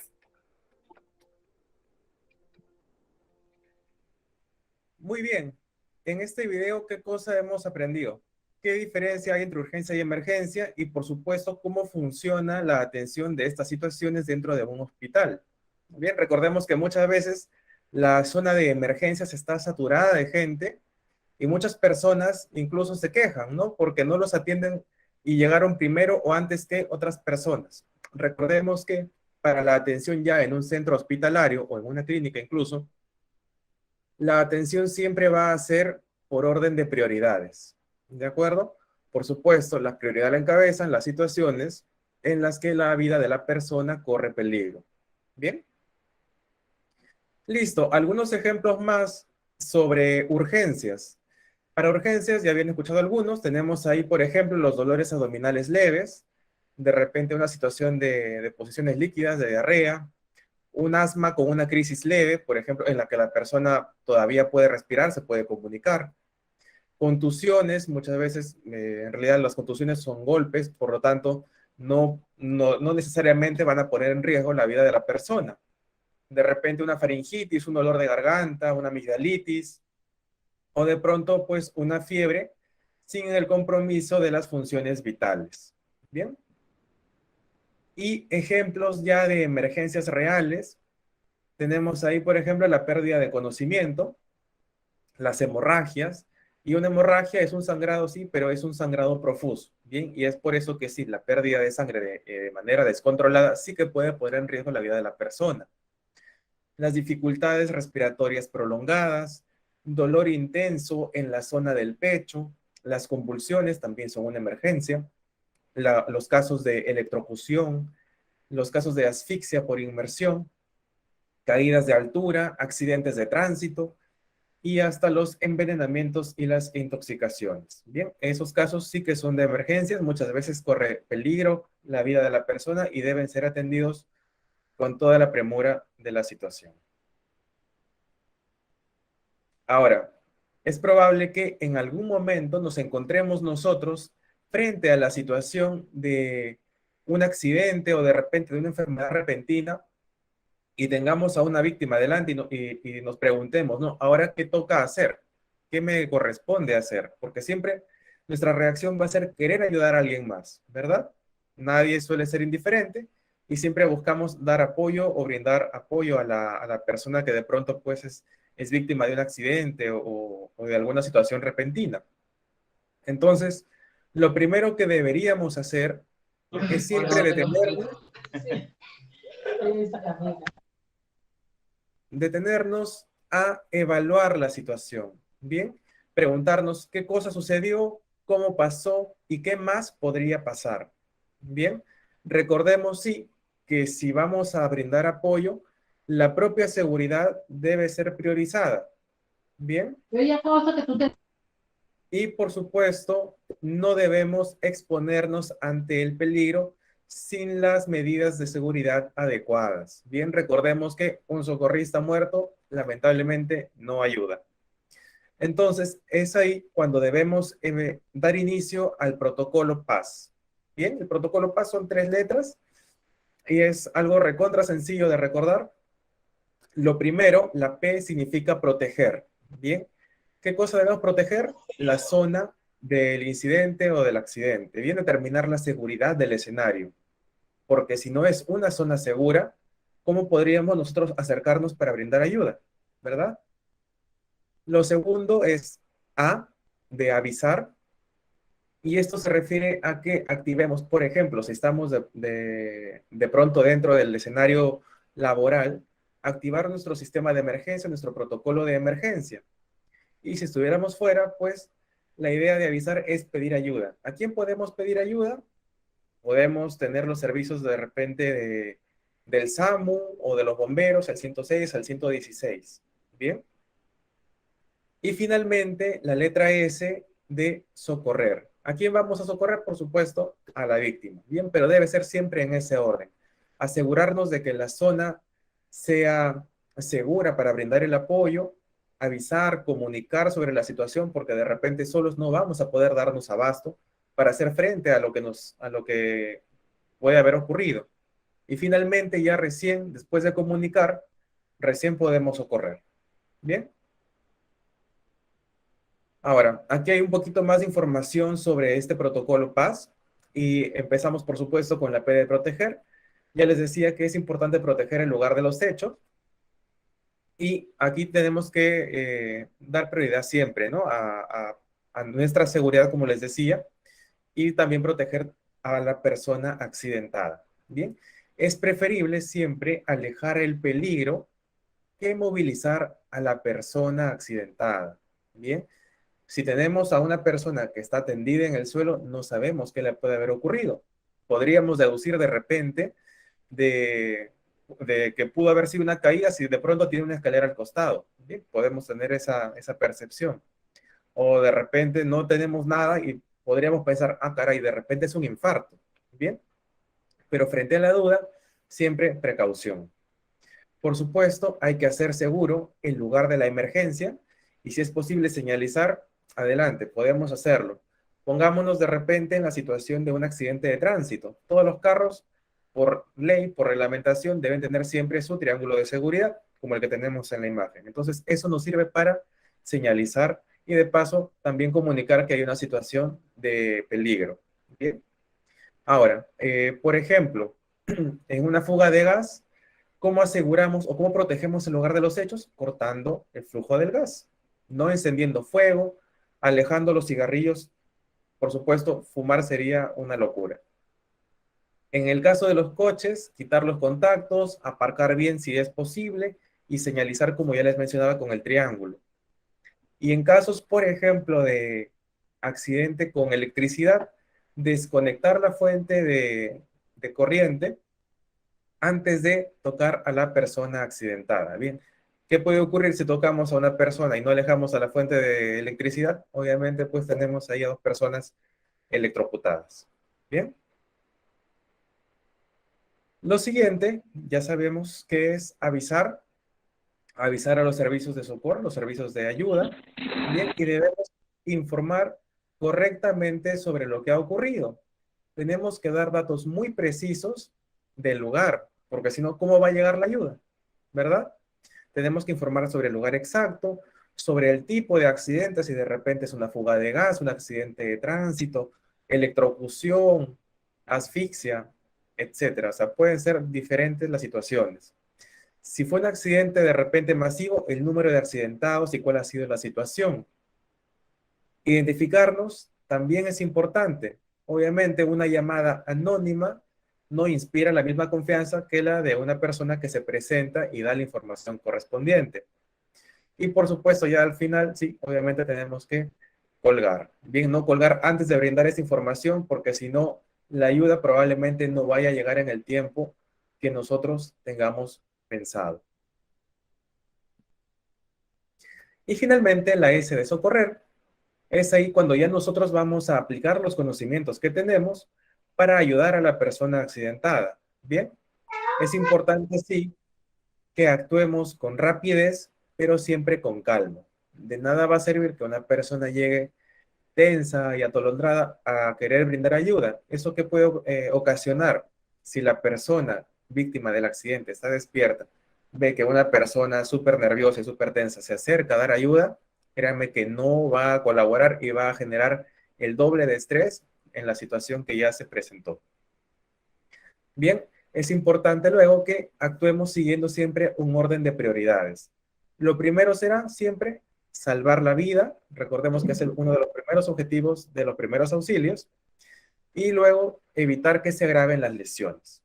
Muy bien. En este video, ¿qué cosa hemos aprendido? ¿Qué diferencia hay entre urgencia y emergencia? Y, por supuesto, cómo funciona la atención de estas situaciones dentro de un hospital. Bien, recordemos que muchas veces la zona de emergencias está saturada de gente y muchas personas incluso se quejan, ¿no? Porque no los atienden y llegaron primero o antes que otras personas. Recordemos que para la atención ya en un centro hospitalario o en una clínica incluso, la atención siempre va a ser por orden de prioridades, ¿de acuerdo? Por supuesto, la prioridad la encabezan las situaciones en las que la vida de la persona corre peligro. ¿Bien? Listo, algunos ejemplos más sobre urgencias. Para urgencias, ya habían escuchado algunos, tenemos ahí, por ejemplo, los dolores abdominales leves, de repente una situación de posiciones líquidas, de diarrea, un asma con una crisis leve, por ejemplo, en la que la persona todavía puede respirar, se puede comunicar. Contusiones, muchas veces, en realidad las contusiones son golpes, por lo tanto, no necesariamente van a poner en riesgo la vida de la persona. De repente una faringitis, un dolor de garganta, una amigdalitis, o de pronto, pues, una fiebre sin el compromiso de las funciones vitales. ¿Bien? Y ejemplos ya de emergencias reales. Tenemos ahí, por ejemplo, la pérdida de conocimiento, las hemorragias, y una hemorragia es un sangrado, sí, pero es un sangrado profuso, ¿bien? Y es por eso que sí, la pérdida de sangre de manera descontrolada sí que puede poner en riesgo la vida de la persona. Las dificultades respiratorias prolongadas, dolor intenso en la zona del pecho, las convulsiones también son una emergencia, los casos de electrocución, los casos de asfixia por inmersión, caídas de altura, accidentes de tránsito y hasta los envenenamientos y las intoxicaciones. Bien, esos casos sí que son de emergencias, muchas veces corre peligro la vida de la persona y deben ser atendidos con toda la premura de la situación. Ahora, es probable que en algún momento nos encontremos nosotros frente a la situación de un accidente o de repente de una enfermedad repentina y tengamos a una víctima delante y nos preguntemos, ¿no? ¿Ahora qué toca hacer? ¿Qué me corresponde hacer? Porque siempre nuestra reacción va a ser querer ayudar a alguien más, ¿verdad? Nadie suele ser indiferente y siempre buscamos dar apoyo o brindar apoyo a la persona que de pronto pues es víctima de un accidente o de alguna situación repentina. Entonces, lo primero que deberíamos hacer es siempre detenernos a evaluar la situación, ¿bien? Preguntarnos qué cosa sucedió, cómo pasó y qué más podría pasar, ¿bien? Recordemos, sí, que si vamos a brindar apoyo, la propia seguridad debe ser priorizada, ¿bien? Y, por supuesto, no debemos exponernos ante el peligro sin las medidas de seguridad adecuadas. Bien, recordemos que un socorrista muerto lamentablemente no ayuda. Entonces, es ahí cuando debemos dar inicio al protocolo PAS. Bien, el protocolo PAS son 3 letras y es algo recontra sencillo de recordar. Lo primero, la P significa proteger. Bien, ¿qué cosa debemos proteger? La zona del incidente o del accidente. Bien, determinar la seguridad del escenario. Porque si no es una zona segura, ¿cómo podríamos nosotros acercarnos para brindar ayuda? ¿Verdad? Lo segundo es A, de avisar. Y esto se refiere a que activemos, por ejemplo, si estamos de pronto dentro del escenario laboral, activar nuestro sistema de emergencia, nuestro protocolo de emergencia. Y si estuviéramos fuera, pues la idea de avisar es pedir ayuda. ¿A quién podemos pedir ayuda? Podemos tener los servicios de repente del SAMU o de los bomberos, al 106, al 116. ¿Bien? Y finalmente, la letra S de socorrer. ¿A quién vamos a socorrer? Por supuesto, a la víctima. Bien, pero debe ser siempre en ese orden. Asegurarnos de que la zona sea segura para brindar el apoyo, avisar, comunicar sobre la situación, porque de repente solos no vamos a poder darnos abasto para hacer frente a lo que puede haber ocurrido. Y finalmente, ya recién, después de comunicar, recién podemos socorrer. ¿Bien? Ahora, aquí hay un poquito más de información sobre este protocolo PAS y empezamos, por supuesto, con la P de proteger. Ya les decía que es importante proteger el lugar de los hechos y aquí tenemos que dar prioridad siempre, ¿no? A nuestra seguridad, como les decía, y también proteger a la persona accidentada. Bien, es preferible siempre alejar el peligro que movilizar a la persona accidentada. Bien, si tenemos a una persona que está tendida en el suelo, no sabemos qué le puede haber ocurrido. Podríamos deducir de repente de que pudo haber sido una caída si de pronto tiene una escalera al costado. Bien, podemos tener esa percepción. O de repente no tenemos nada y podríamos pensar, ah, caray, de repente es un infarto. Bien, pero frente a la duda, siempre precaución. Por supuesto, hay que hacer seguro el lugar de la emergencia y si es posible señalizar, adelante, podemos hacerlo. Pongámonos de repente en la situación de un accidente de tránsito. Todos los carros, por ley, por reglamentación, deben tener siempre su triángulo de seguridad, como el que tenemos en la imagen. Entonces, eso nos sirve para señalizar y de paso también comunicar que hay una situación de peligro. Bien. Ahora, por ejemplo, en una fuga de gas, ¿cómo aseguramos o cómo protegemos el lugar de los hechos? Cortando el flujo del gas, no encendiendo fuego, alejando los cigarrillos. Por supuesto, fumar sería una locura. En el caso de los coches, quitar los contactos, aparcar bien si es posible y señalizar, como ya les mencionaba, con el triángulo. Y en casos, por ejemplo, de accidente con electricidad, desconectar la fuente de corriente antes de tocar a la persona accidentada. Bien, ¿qué puede ocurrir si tocamos a una persona y no alejamos a la fuente de electricidad? Obviamente, pues tenemos ahí a dos personas electrocutadas. Bien. Lo siguiente, ya sabemos que es avisar a los servicios de socorro, los servicios de ayuda. Bien, y debemos informar correctamente sobre lo que ha ocurrido. Tenemos que dar datos muy precisos del lugar, porque si no, ¿cómo va a llegar la ayuda? ¿Verdad? Tenemos que informar sobre el lugar exacto, sobre el tipo de accidente, si de repente es una fuga de gas, un accidente de tránsito, electrocución, asfixia, etcétera. O sea, pueden ser diferentes las situaciones. Si fue un accidente de repente masivo, el número de accidentados y cuál ha sido la situación. Identificarnos también es importante. Obviamente, una llamada anónima no inspira la misma confianza que la de una persona que se presenta y da la información correspondiente. Y por supuesto, ya al final, sí, obviamente tenemos que colgar. Bien, no colgar antes de brindar esa información, porque si no, la ayuda probablemente no vaya a llegar en el tiempo que nosotros tengamos pensado. Y finalmente, la S de socorrer. Es ahí cuando ya nosotros vamos a aplicar los conocimientos que tenemos para ayudar a la persona accidentada. Bien, es importante, sí, que actuemos con rapidez, pero siempre con calma. De nada va a servir que una persona llegue tensa y atolondrada a querer brindar ayuda. ¿Eso qué puede ocasionar? Si la persona víctima del accidente está despierta, ve que una persona súper nerviosa y súper tensa se acerca a dar ayuda, créanme que no va a colaborar y va a generar el doble de estrés en la situación que ya se presentó. Bien, es importante luego que actuemos siguiendo siempre un orden de prioridades. Lo primero será siempre salvar la vida, recordemos que es uno de los primeros objetivos de los primeros auxilios, y luego evitar que se agraven las lesiones.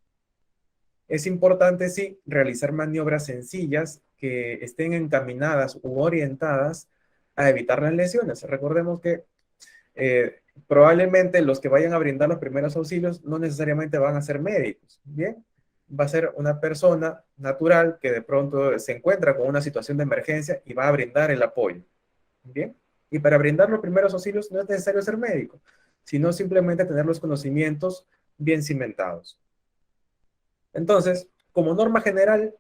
Es importante, sí, realizar maniobras sencillas que estén encaminadas u orientadas a evitar las lesiones. Recordemos que probablemente los que vayan a brindar los primeros auxilios no necesariamente van a ser médicos, ¿bien? Va a ser una persona natural que de pronto se encuentra con una situación de emergencia y va a brindar el apoyo, ¿bien? Y para brindar los primeros auxilios no es necesario ser médico, sino simplemente tener los conocimientos bien cimentados. Entonces, como norma general,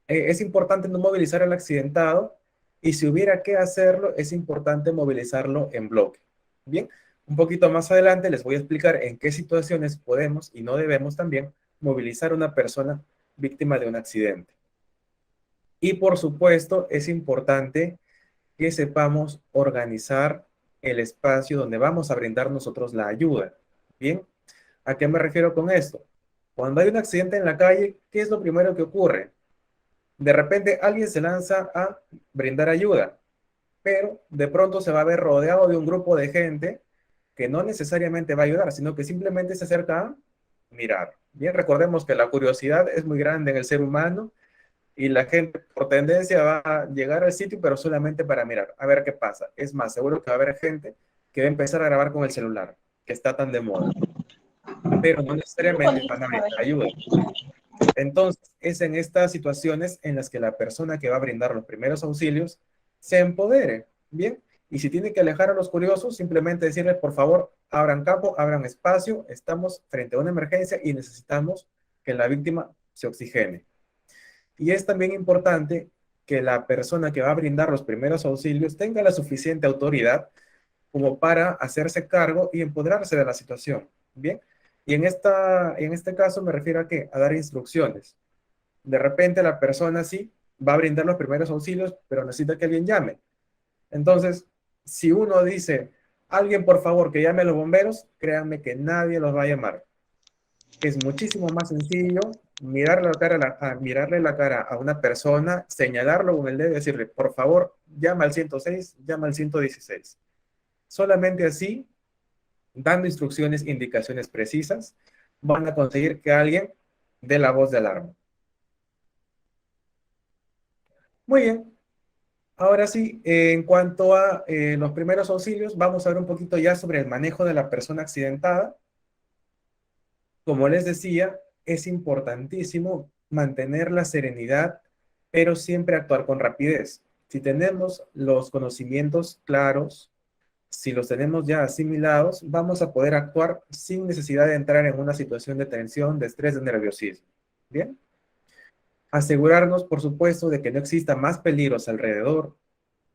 Es importante no movilizar al accidentado y si hubiera que hacerlo, es importante movilizarlo en bloque. Bien, un poquito más adelante les voy a explicar en qué situaciones podemos y no debemos también movilizar a una persona víctima de un accidente. Y por supuesto, es importante que sepamos organizar el espacio donde vamos a brindar nosotros la ayuda. Bien, ¿a qué me refiero con esto? Cuando hay un accidente en la calle, ¿qué es lo primero que ocurre? De repente alguien se lanza a brindar ayuda, pero de pronto se va a ver rodeado de un grupo de gente que no necesariamente va a ayudar, sino que simplemente se acerca a mirar. Bien, recordemos que la curiosidad es muy grande en el ser humano y la gente por tendencia va a llegar al sitio, pero solamente para mirar, a ver qué pasa. Es más, seguro que va a haber gente que va a empezar a grabar con el celular, que está tan de moda, pero no necesariamente van a brindar ayuda. Entonces, es en estas situaciones en las que la persona que va a brindar los primeros auxilios se empodere, ¿bien? Y si tiene que alejar a los curiosos, simplemente decirles, por favor, abran campo, abran espacio, estamos frente a una emergencia y necesitamos que la víctima se oxigene. Y es también importante que la persona que va a brindar los primeros auxilios tenga la suficiente autoridad como para hacerse cargo y empoderarse de la situación, ¿bien? Y en este caso me refiero a qué? A dar instrucciones. De repente la persona sí va a brindar los primeros auxilios, pero necesita que alguien llame. Entonces, si uno dice, alguien por favor que llame a los bomberos, créanme que nadie los va a llamar. Es muchísimo más sencillo mirarle la cara a una persona, señalarlo con el dedo y decirle, por favor, llama al 106, llama al 116. Solamente así, dando instrucciones, indicaciones precisas, van a conseguir que alguien dé la voz de alarma. Muy bien. Ahora sí, en cuanto a los primeros auxilios, vamos a ver un poquito ya sobre el manejo de la persona accidentada. Como les decía, es importantísimo mantener la serenidad, pero siempre actuar con rapidez. Si tenemos los conocimientos claros, si los tenemos ya asimilados, vamos a poder actuar sin necesidad de entrar en una situación de tensión, de estrés, de nerviosismo. ¿Bien? Asegurarnos, por supuesto, de que no exista más peligros alrededor,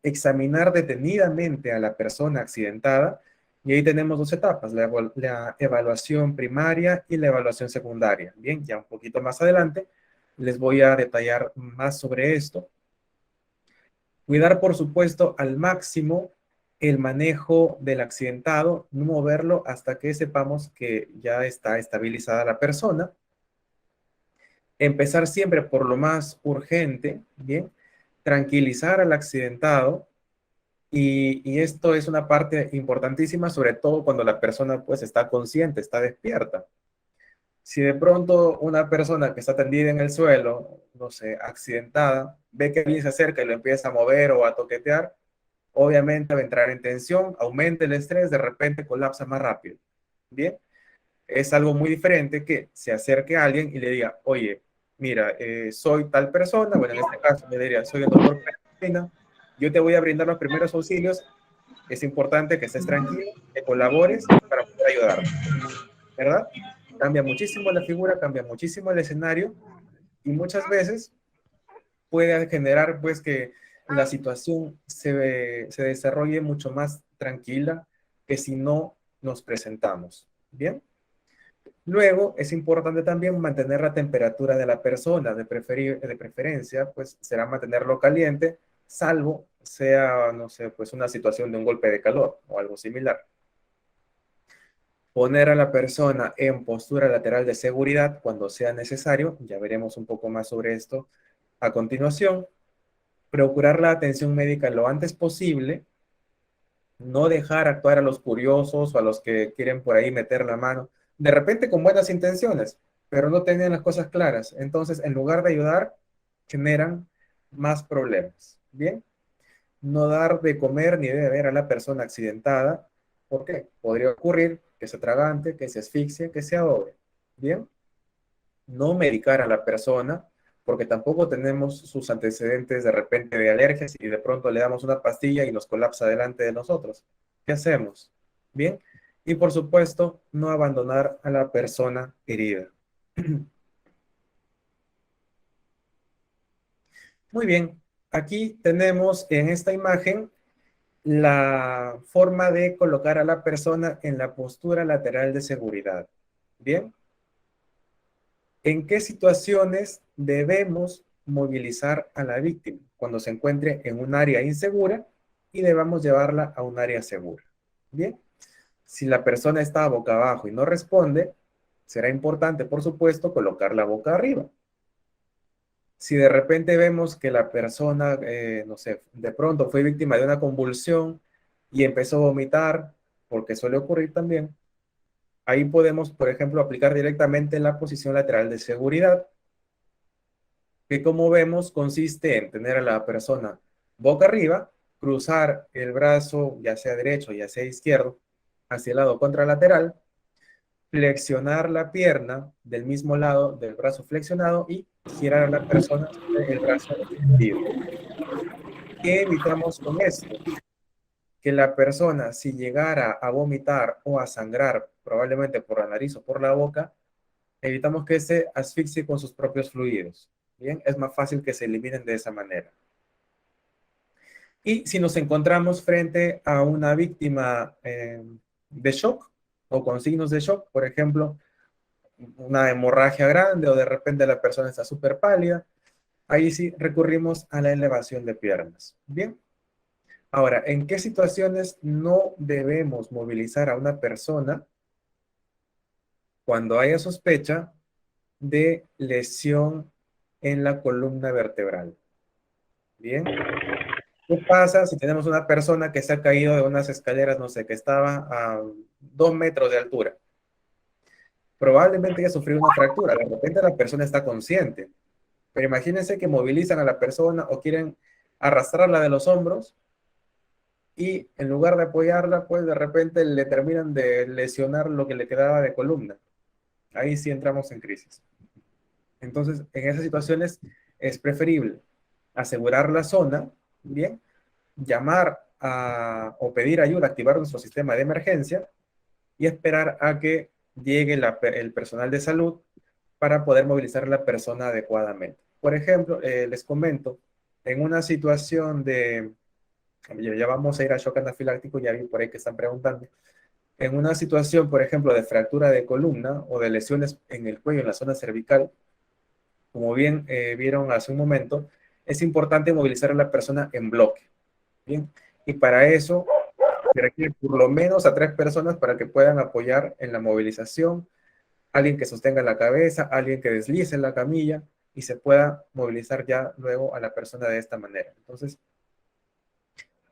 examinar detenidamente a la persona accidentada, y ahí tenemos dos etapas, la evaluación primaria y la evaluación secundaria. Bien, ya un poquito más adelante les voy a detallar más sobre esto. Cuidar, por supuesto, al máximo el manejo del accidentado, no moverlo hasta que sepamos que ya está estabilizada la persona. Empezar siempre por lo más urgente, ¿bien? Tranquilizar al accidentado, y esto es una parte importantísima, sobre todo cuando la persona pues está consciente, está despierta. Si de pronto una persona que está tendida en el suelo, no sé, accidentada, ve que alguien se acerca y lo empieza a mover o a toquetear, obviamente va a entrar en tensión, aumenta el estrés, de repente colapsa más rápido. Bien, es algo muy diferente que se acerque a alguien y le diga, oye, mira, soy tal persona, bueno, en este caso me diría, soy el doctor Pena, yo te voy a brindar los primeros auxilios, es importante que estés tranquilo, que colabores para poder ayudarte, ¿verdad? Cambia muchísimo la figura, cambia muchísimo el escenario y muchas veces puede generar pues que la situación se desarrolle mucho más tranquila que si no nos presentamos. ¿Bien? Luego, es importante también mantener la temperatura de la persona, de preferencia, pues será mantenerlo caliente, salvo sea, no sé, pues una situación de un golpe de calor o algo similar. Poner a la persona en postura lateral de seguridad cuando sea necesario, ya veremos un poco más sobre esto a continuación. Procurar la atención médica lo antes posible, no dejar actuar a los curiosos o a los que quieren por ahí meter la mano, de repente con buenas intenciones, pero no tienen las cosas claras. Entonces, en lugar de ayudar, generan más problemas. Bien, no dar de comer ni de beber a la persona accidentada. ¿Por qué? Podría ocurrir que se atragante, que se asfixie, que se ahogue. Bien, no medicar a la persona, porque tampoco tenemos sus antecedentes de repente de alergias y de pronto le damos una pastilla y nos colapsa delante de nosotros. ¿Qué hacemos? Bien, y por supuesto, no abandonar a la persona herida. Muy bien, aquí tenemos en esta imagen la forma de colocar a la persona en la postura lateral de seguridad. Bien, ¿en qué situaciones debemos movilizar a la víctima? Cuando se encuentre en un área insegura y debamos llevarla a un área segura. Bien, si la persona está boca abajo y no responde, será importante, por supuesto, colocarla boca arriba. Si de repente vemos que la persona, no sé, de pronto fue víctima de una convulsión y empezó a vomitar, porque suele ocurrir también, ahí podemos, por ejemplo, aplicar directamente la posición lateral de seguridad, que como vemos consiste en tener a la persona boca arriba, cruzar el brazo, ya sea derecho, ya sea izquierdo, hacia el lado contralateral, flexionar la pierna del mismo lado del brazo flexionado y girar a la persona sobre el brazo extendido. ¿Qué evitamos con esto? Que la persona, si llegara a vomitar o a sangrar, probablemente por la nariz o por la boca, evitamos que se asfixie con sus propios fluidos. Bien, es más fácil que se eliminen de esa manera. Y si nos encontramos frente a una víctima de shock o con signos de shock, por ejemplo, una hemorragia grande o de repente la persona está súper pálida, ahí sí recurrimos a la elevación de piernas. Bien. Ahora, ¿en qué situaciones no debemos movilizar a una persona cuando haya sospecha de lesión en la columna vertebral? Bien. ¿Qué pasa si tenemos una persona que se ha caído de unas escaleras, no sé, que estaba a 2 metros de altura? Probablemente haya sufrido una fractura. De repente la persona está consciente. Pero imagínense que movilizan a la persona o quieren arrastrarla de los hombros y en lugar de apoyarla, pues de repente le terminan de lesionar lo que le quedaba de columna. Ahí sí entramos en crisis. Entonces, en esas situaciones es preferible asegurar la zona, bien, llamar o pedir ayuda, activar nuestro sistema de emergencia y esperar a que llegue el personal de salud para poder movilizar a la persona adecuadamente. Por ejemplo, les comento, en una situación ya vamos a ir a shock anafiláctico, ya vi por ahí que están preguntando, en una situación, por ejemplo, de fractura de columna o de lesiones en el cuello, en la zona cervical, como bien vieron hace un momento, es importante movilizar a la persona en bloque, ¿bien? Y para eso se requiere por lo menos a 3 personas para que puedan apoyar en la movilización, alguien que sostenga la cabeza, alguien que deslice la camilla y se pueda movilizar ya luego a la persona de esta manera. Entonces,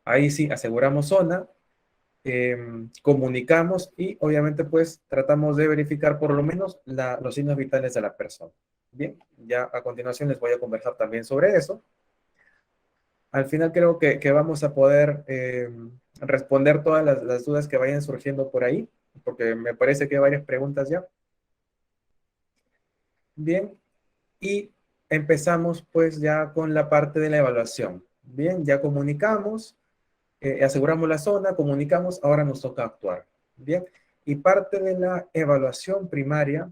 ahí sí aseguramos zona, comunicamos y obviamente pues tratamos de verificar por lo menos los signos vitales de la persona. Bien, ya a continuación les voy a conversar también sobre eso. Al final creo que vamos a poder responder todas las dudas que vayan surgiendo por ahí, porque me parece que hay varias preguntas ya. Bien, y empezamos pues ya con la parte de la evaluación. Bien, ya comunicamos, aseguramos la zona, comunicamos, ahora nos toca actuar. Bien, y parte de la evaluación primaria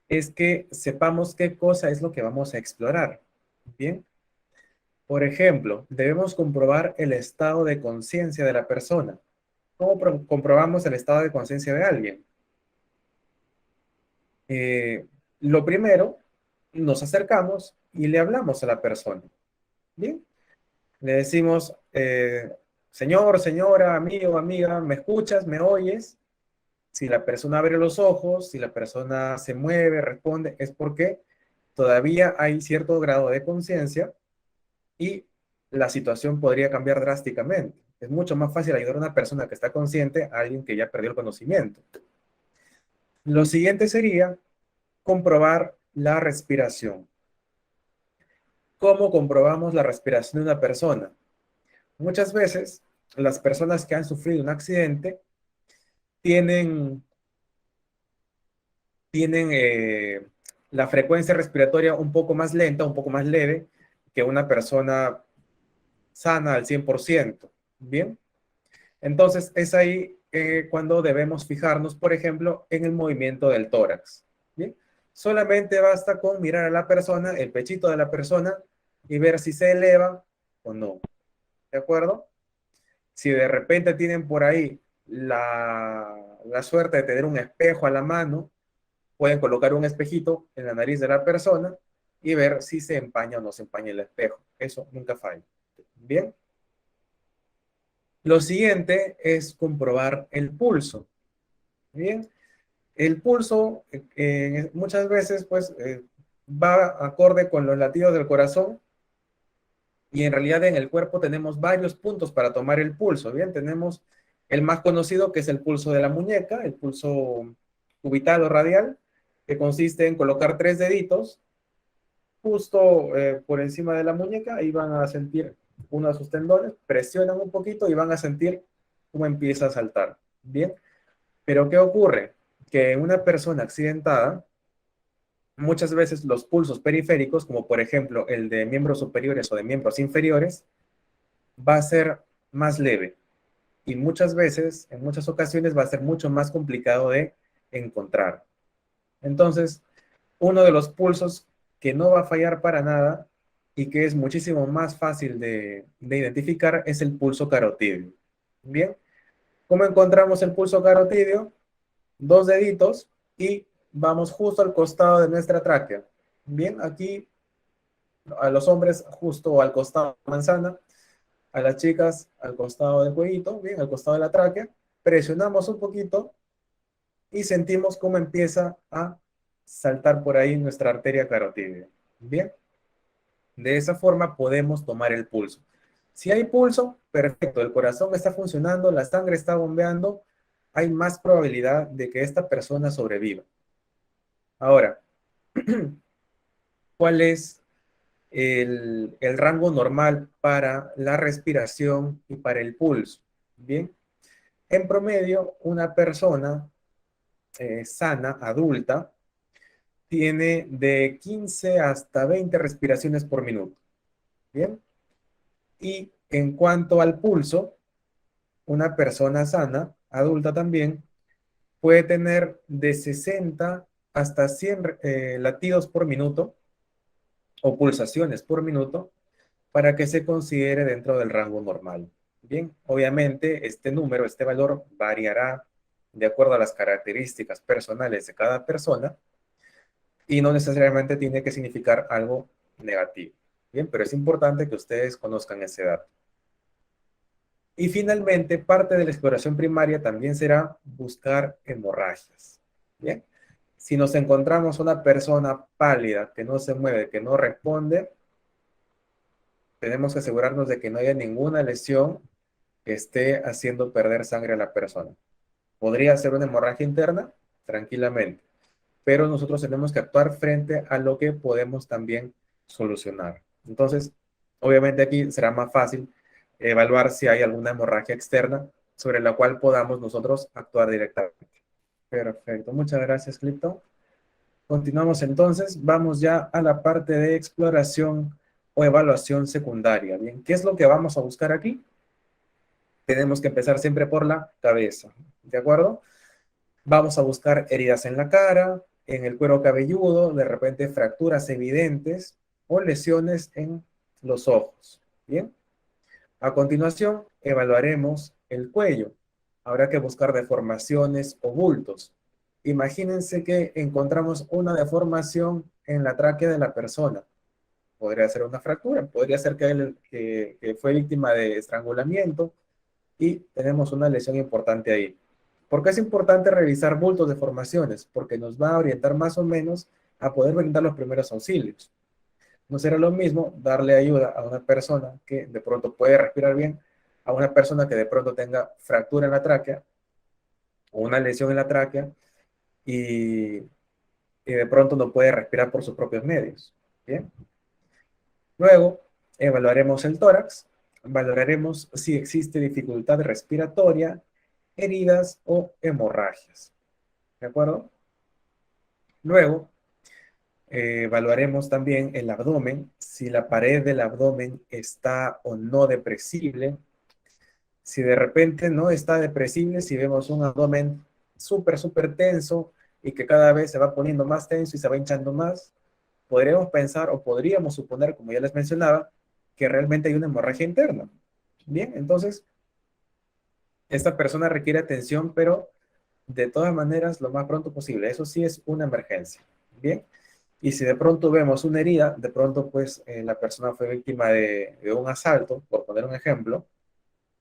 es que sepamos qué cosa es lo que vamos a explorar. Bien, por ejemplo, debemos comprobar el estado de conciencia de la persona. ¿Cómo comprobamos el estado de conciencia de alguien? Lo primero, nos acercamos y le hablamos a la persona. Bien, le decimos, señor, señora, amigo, amiga, ¿me escuchas? ¿Me oyes? Si la persona abre los ojos, si la persona se mueve, responde, es porque todavía hay cierto grado de conciencia y la situación podría cambiar drásticamente. Es mucho más fácil ayudar a una persona que está consciente a alguien que ya perdió el conocimiento. Lo siguiente sería comprobar la respiración. ¿Cómo comprobamos la respiración de una persona? Muchas veces, las personas que han sufrido un accidente tienen la frecuencia respiratoria un poco más lenta, un poco más leve que una persona sana al 100%. Bien, entonces es ahí cuando debemos fijarnos, por ejemplo, en el movimiento del tórax. Bien, Solamente basta con mirar a la persona, el pechito de la persona, y ver si se eleva o no. ¿De acuerdo? Si de repente tienen por ahí la suerte de tener un espejo a la mano, pueden colocar un espejito en la nariz de la persona y ver si se empaña o no se empaña el espejo. Eso nunca falla. Bien. Lo siguiente es comprobar el pulso. Bien. El pulso muchas veces pues va acorde con los latidos del corazón, y en realidad en el cuerpo tenemos varios puntos para tomar el pulso. Bien, tenemos el más conocido, que es el pulso de la muñeca, el pulso cubital o radial, que consiste en colocar 3 deditos justo por encima de la muñeca, y van a sentir uno de sus tendones, presionan un poquito y van a sentir cómo empieza a saltar. Bien, pero ¿qué ocurre? Que en una persona accidentada, muchas veces los pulsos periféricos, como por ejemplo el de miembros superiores o de miembros inferiores, va a ser más leve, y muchas veces, en muchas ocasiones, va a ser mucho más complicado de encontrar. Entonces, uno de los pulsos que no va a fallar para nada y que es muchísimo más fácil de identificar es el pulso carotídeo. Bien, ¿cómo encontramos el pulso carotídeo? 2 deditos y vamos justo al costado de nuestra tráquea. Bien, aquí a los hombres justo al costado de la manzana, a las chicas al costado del cuellito, bien, al costado de la tráquea. Presionamos un poquito y sentimos cómo empieza a saltar por ahí nuestra arteria carotídea. Bien, de esa forma podemos tomar el pulso. Si hay pulso, perfecto, el corazón está funcionando, la sangre está bombeando, hay más probabilidad de que esta persona sobreviva. Ahora, ¿cuál es el rango normal para la respiración y para el pulso? Bien, en promedio, una persona sana, adulta, tiene de 15 hasta 20 respiraciones por minuto. Bien, y en cuanto al pulso, una persona sana, adulta también, puede tener de 60 hasta 100 latidos por minuto o pulsaciones por minuto para que se considere dentro del rango normal. Bien, obviamente este número, este valor variará de acuerdo a las características personales de cada persona y no necesariamente tiene que significar algo negativo. Bien, pero es importante que ustedes conozcan ese dato. Y finalmente, parte de la exploración primaria también será buscar hemorragias. Bien, si nos encontramos una persona pálida que no se mueve, que no responde, tenemos que asegurarnos de que no haya ninguna lesión que esté haciendo perder sangre a la persona. ¿Podría ser una hemorragia interna? Tranquilamente. Pero nosotros tenemos que actuar frente a lo que podemos también solucionar. Entonces, obviamente aquí será más fácil evaluar si hay alguna hemorragia externa sobre la cual podamos nosotros actuar directamente. Perfecto, muchas gracias, Clipton. Continuamos entonces, vamos ya a la parte de exploración o evaluación secundaria. Bien, ¿qué es lo que vamos a buscar aquí? Tenemos que empezar siempre por la cabeza, ¿de acuerdo? Vamos a buscar heridas en la cara, en el cuero cabelludo, de repente fracturas evidentes o lesiones en los ojos. Bien. A continuación, evaluaremos el cuello. Habrá que buscar deformaciones o bultos. Imagínense que encontramos una deformación en la tráquea de la persona. Podría ser una fractura, podría ser que fue víctima de estrangulamiento y tenemos una lesión importante ahí. ¿Por qué es importante revisar bultos, deformaciones? Porque nos va a orientar más o menos a poder brindar los primeros auxilios. No será lo mismo darle ayuda a una persona que de pronto puede respirar bien, a una persona que de pronto tenga fractura en la tráquea o una lesión en la tráquea y de pronto no puede respirar por sus propios medios. Bien. Luego, evaluaremos el tórax, valoraremos si existe dificultad respiratoria, heridas o hemorragias. ¿De acuerdo? Luego, evaluaremos también el abdomen, si la pared del abdomen está o no depresible. Si de repente no está depresible, si vemos un abdomen súper tenso, y que cada vez se va poniendo más tenso y se va hinchando más, podríamos pensar o podríamos suponer, como ya les mencionaba, que realmente hay una hemorragia interna. Bien, entonces, esta persona requiere atención, pero de todas maneras, lo más pronto posible. Eso sí es una emergencia. Bien, y si de pronto vemos una herida, de pronto pues la persona fue víctima de un asalto, por poner un ejemplo,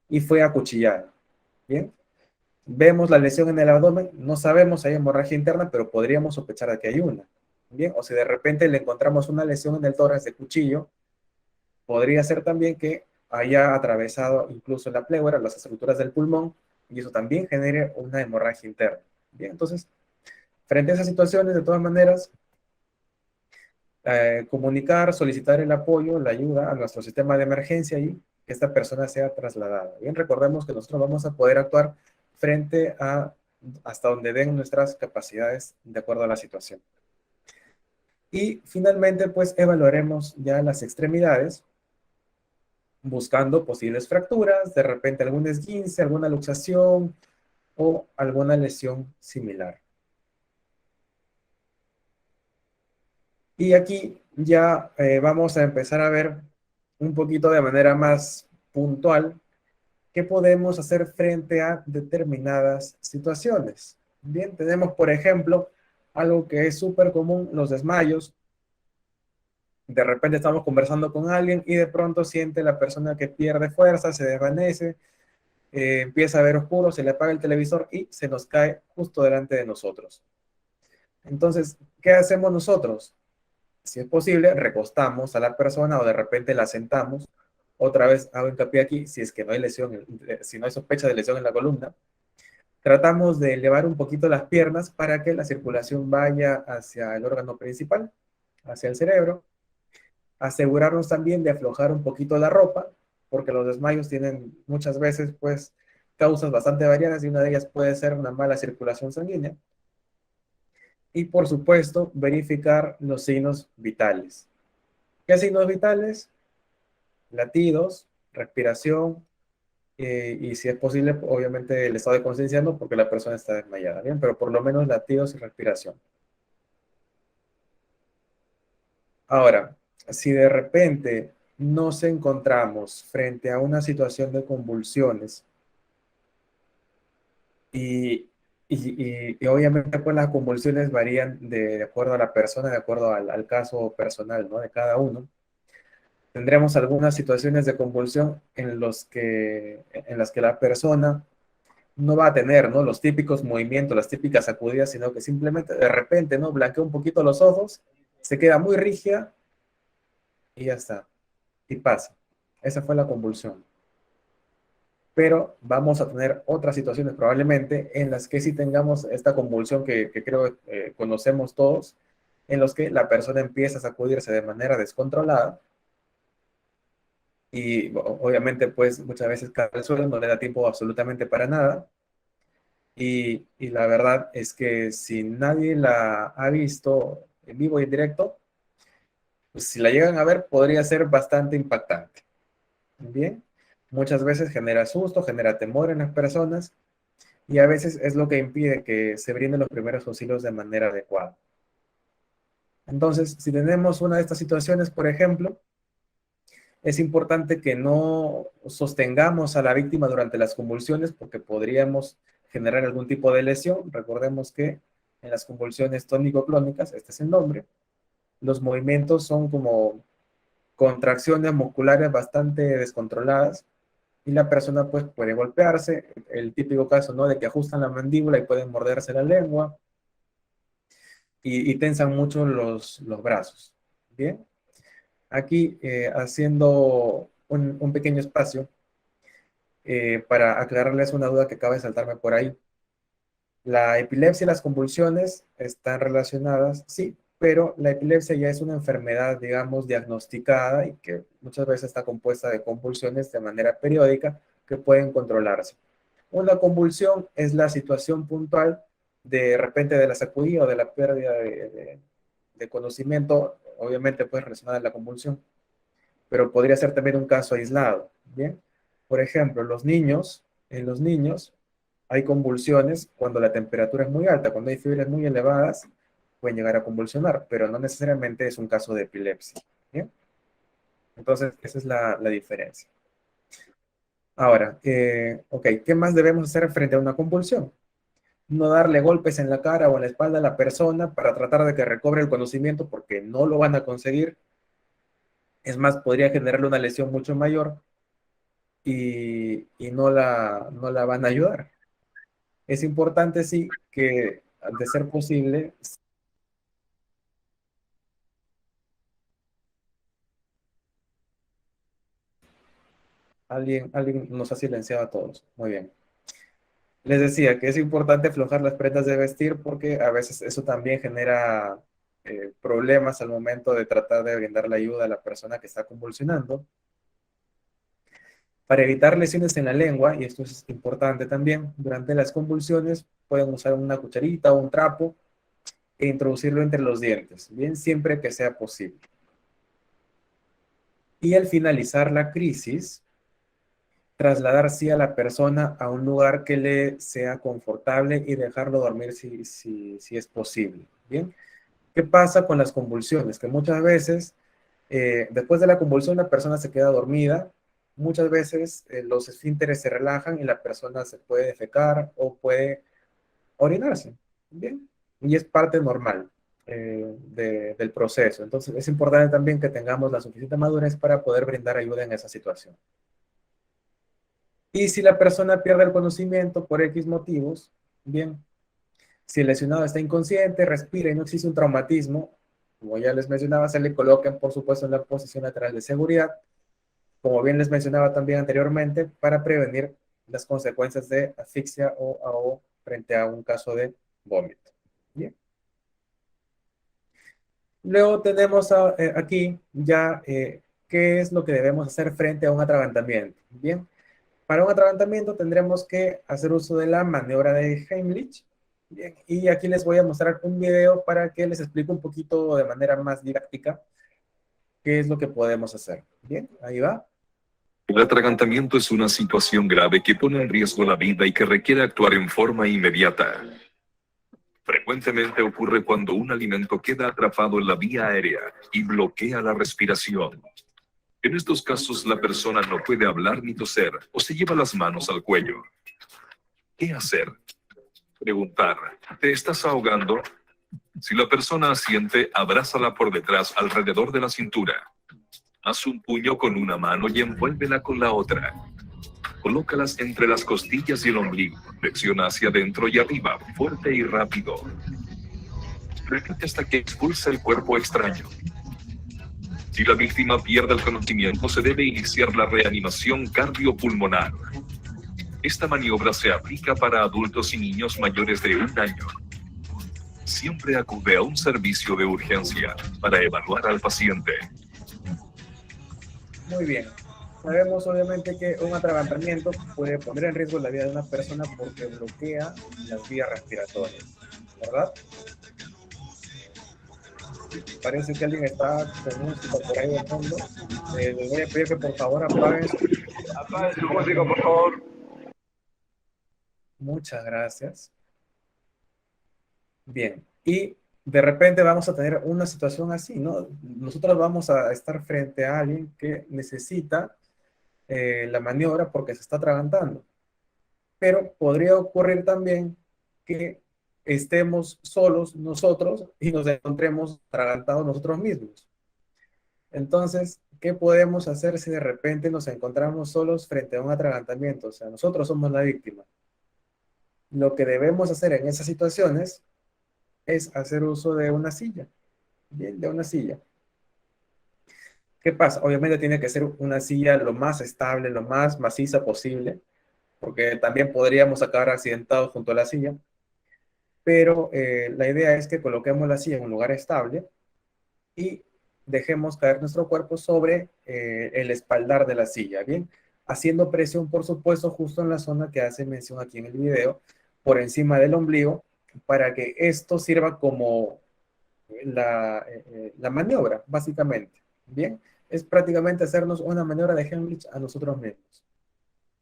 y fue acuchillada. Bien, vemos la lesión en el abdomen, no sabemos si hay hemorragia interna, pero podríamos sospechar de que hay una. Bien, o si de repente le encontramos una lesión en el tórax de cuchillo, podría ser también que haya atravesado incluso la pleura, las estructuras del pulmón, y eso también genere una hemorragia interna. Bien, entonces, frente a esas situaciones, de todas maneras, comunicar, solicitar el apoyo, la ayuda a nuestro sistema de emergencia y que esta persona sea trasladada. Bien, recordemos que nosotros vamos a poder actuar frente a hasta donde den nuestras capacidades de acuerdo a la situación. Y finalmente, pues evaluaremos ya las extremidades, buscando posibles fracturas, de repente algún esguince, alguna luxación o alguna lesión similar. Y aquí ya vamos a empezar a ver un poquito de manera más puntual qué podemos hacer frente a determinadas situaciones. Bien, tenemos por ejemplo algo que es súper común, los desmayos. De repente estamos conversando con alguien y de pronto siente la persona que pierde fuerza, se desvanece, empieza a ver oscuro, se le apaga el televisor y se nos cae justo delante de nosotros. Entonces, ¿qué hacemos nosotros? Si es posible, recostamos a la persona o de repente la sentamos. Otra vez hago hincapié aquí, si es que no hay lesión, si no hay sospecha de lesión en la columna, tratamos de elevar un poquito las piernas para que la circulación vaya hacia el órgano principal, hacia el cerebro. Asegurarnos también de aflojar un poquito la ropa, porque los desmayos tienen muchas veces, pues, causas bastante variadas y una de ellas puede ser una mala circulación sanguínea. Y, por supuesto, verificar los signos vitales. ¿Qué signos vitales? Latidos, respiración, y si es posible, obviamente el estado de conciencia no, porque la persona está desmayada, ¿bien? Pero por lo menos latidos y respiración. Ahora, si de repente nos encontramos frente a una situación de convulsiones y obviamente pues las convulsiones varían de acuerdo a la persona, de acuerdo al caso personal, ¿no? De cada uno. Tendremos algunas situaciones de convulsión en las que la persona no va a tener, ¿no? Los típicos movimientos, las típicas sacudidas, sino que simplemente de repente, ¿no? Blanquea un poquito los ojos, se queda muy rígida y ya está. Y pasa. Esa fue la convulsión. Pero vamos a tener otras situaciones probablemente en las que sí tengamos esta convulsión que creo conocemos todos, en los que la persona empieza a sacudirse de manera descontrolada y obviamente pues muchas veces cae al suelo, no le da tiempo absolutamente para nada. Y la verdad es que si nadie la ha visto en vivo y en directo, pues si la llegan a ver podría ser bastante impactante. Bien, muchas veces genera susto, genera temor en las personas y a veces es lo que impide que se brinden los primeros auxilios de manera adecuada. Entonces, si tenemos una de estas situaciones, por ejemplo, es importante que no sostengamos a la víctima durante las convulsiones porque podríamos generar algún tipo de lesión. Recordemos que en las convulsiones tónico-clónicas, este es el nombre, los movimientos son como contracciones musculares bastante descontroladas y la persona pues puede golpearse, el típico caso, ¿no? De que ajustan la mandíbula y pueden morderse la lengua y tensan mucho los brazos. Bien, aquí haciendo un pequeño espacio para aclararles una duda que acaba de saltarme por ahí. La epilepsia y las convulsiones están relacionadas, sí, pero la epilepsia ya es una enfermedad, digamos, diagnosticada y que muchas veces está compuesta de convulsiones de manera periódica que pueden controlarse. Una convulsión es la situación puntual de repente de la sacudida o de la pérdida de conocimiento, obviamente pues relacionada a la convulsión, pero podría ser también un caso aislado, ¿bien? Por ejemplo, en los niños, hay convulsiones cuando la temperatura es muy alta, cuando hay fiebres muy elevadas, pueden llegar a convulsionar, pero no necesariamente es un caso de epilepsia. ¿Bien? Entonces, esa es la diferencia. Ahora, ok, ¿qué más debemos hacer frente a una convulsión? No darle golpes en la cara o en la espalda a la persona para tratar de que recobre el conocimiento, porque no lo van a conseguir. Es más, podría generarle una lesión mucho mayor y no la van a ayudar. Es importante, sí, que de ser posible, alguien nos ha silenciado a todos. Muy bien. Les decía que es importante aflojar las prendas de vestir porque a veces eso también genera problemas al momento de tratar de brindar la ayuda a la persona que está convulsionando. Para evitar lesiones en la lengua, y esto es importante también, durante las convulsiones pueden usar una cucharita o un trapo e introducirlo entre los dientes, bien, siempre que sea posible. Y al finalizar la crisis, trasladar sí a la persona a un lugar que le sea confortable y dejarlo dormir si es posible. Bien, ¿qué pasa con las convulsiones? Que muchas veces, después de la convulsión, la persona se queda dormida. Muchas veces los esfínteres se relajan y la persona se puede defecar o puede orinarse. Bien, y es parte normal del proceso. Entonces, es importante también que tengamos la suficiente madurez para poder brindar ayuda en esa situación. Y si la persona pierde el conocimiento por X motivos, bien, si el lesionado está inconsciente, respira y no existe un traumatismo, como ya les mencionaba, se le colocan, por supuesto, en la posición lateral de seguridad, como bien les mencionaba también anteriormente, para prevenir las consecuencias de asfixia o ahogo frente a un caso de vómito. Bien. Luego tenemos aquí ya qué es lo que debemos hacer frente a un atragantamiento. Bien. Para un atragantamiento tendremos que hacer uso de la maniobra de Heimlich. Bien, y aquí les voy a mostrar un video para que les explique un poquito de manera más didáctica qué es lo que podemos hacer. Bien, ahí va. El atragantamiento es una situación grave que pone en riesgo la vida y que requiere actuar en forma inmediata. Frecuentemente ocurre cuando un alimento queda atrapado en la vía aérea y bloquea la respiración. En estos casos, la persona no puede hablar ni toser o se lleva las manos al cuello. ¿Qué hacer? Preguntar, ¿te estás ahogando? Si la persona asiente, abrázala por detrás alrededor de la cintura. Haz un puño con una mano y envuélvela con la otra. Colócalas entre las costillas y el ombligo. Flexiona hacia adentro y arriba, fuerte y rápido. Repite hasta que expulsa el cuerpo extraño. Si la víctima pierde el conocimiento, se debe iniciar la reanimación cardiopulmonar. Esta maniobra se aplica para adultos y niños mayores de 1 año. Siempre acude a un servicio de urgencia para evaluar al paciente. Muy bien. Sabemos obviamente que un atragantamiento puede poner en riesgo la vida de una persona porque bloquea las vías respiratorias, ¿verdad? Parece que alguien está con música por ahí de fondo. Les voy a pedir que por favor apaguen su música, por favor. Muchas gracias. Bien, y de repente vamos a tener una situación así, ¿no? Nosotros vamos a estar frente a alguien que necesita la maniobra porque se está atragantando. Pero podría ocurrir también que estemos solos nosotros y nos encontremos atragantados nosotros mismos. Entonces, ¿qué podemos hacer si de repente nos encontramos solos frente a un atragantamiento? O sea, nosotros somos la víctima. Lo que debemos hacer en esas situaciones es hacer uso de una silla. Bien, de una silla. ¿Qué pasa? Obviamente tiene que ser una silla lo más estable, lo más maciza posible, porque también podríamos acabar accidentados junto a la silla. Pero la idea es que coloquemos la silla en un lugar estable y dejemos caer nuestro cuerpo sobre el espaldar de la silla, ¿bien? Haciendo presión, por supuesto, justo en la zona que hace mención aquí en el video, por encima del ombligo, para que esto sirva como la maniobra, básicamente, ¿bien? Es prácticamente hacernos una maniobra de Heimlich a nosotros mismos.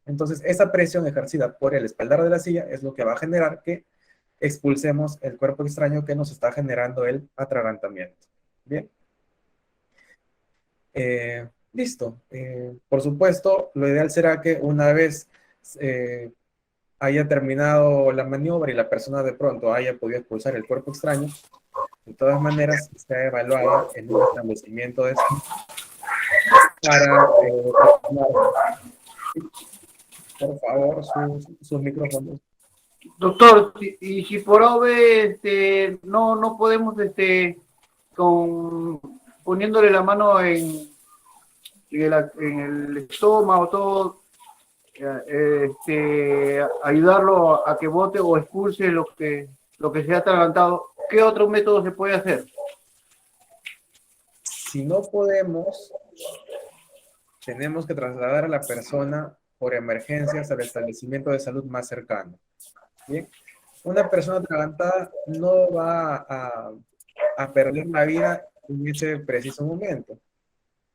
Entonces, esa presión ejercida por el espaldar de la silla es lo que va a generar que expulsemos el cuerpo extraño que nos está generando el atragantamiento. Bien. Listo. Por supuesto, lo ideal será que una vez haya terminado la maniobra y la persona de pronto haya podido expulsar el cuerpo extraño, de todas maneras sea evaluada en un establecimiento de salud para por favor sus micrófonos. Doctor, y si por OVE no podemos poniéndole la mano en el estómago, todo, ayudarlo a que bote o expulse lo que se ha atragantado, ¿qué otro método se puede hacer? Si no podemos, tenemos que trasladar a la persona por emergencias al establecimiento de salud más cercano. Bien, una persona atragantada no va a perder la vida en ese preciso momento.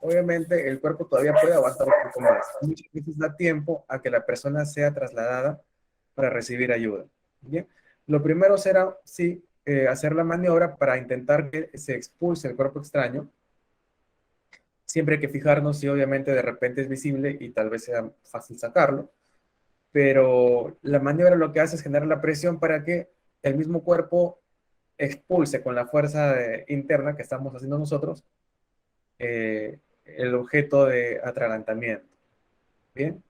Obviamente el cuerpo todavía puede aguantar un poco más. Muchas veces da tiempo a que la persona sea trasladada para recibir ayuda. Bien, lo primero será, sí, hacer la maniobra para intentar que se expulse el cuerpo extraño. Siempre hay que fijarnos si obviamente de repente es visible y tal vez sea fácil sacarlo. Pero la maniobra lo que hace es generar la presión para que el mismo cuerpo expulse con la fuerza interna que estamos haciendo nosotros el objeto de atragantamiento. Bien.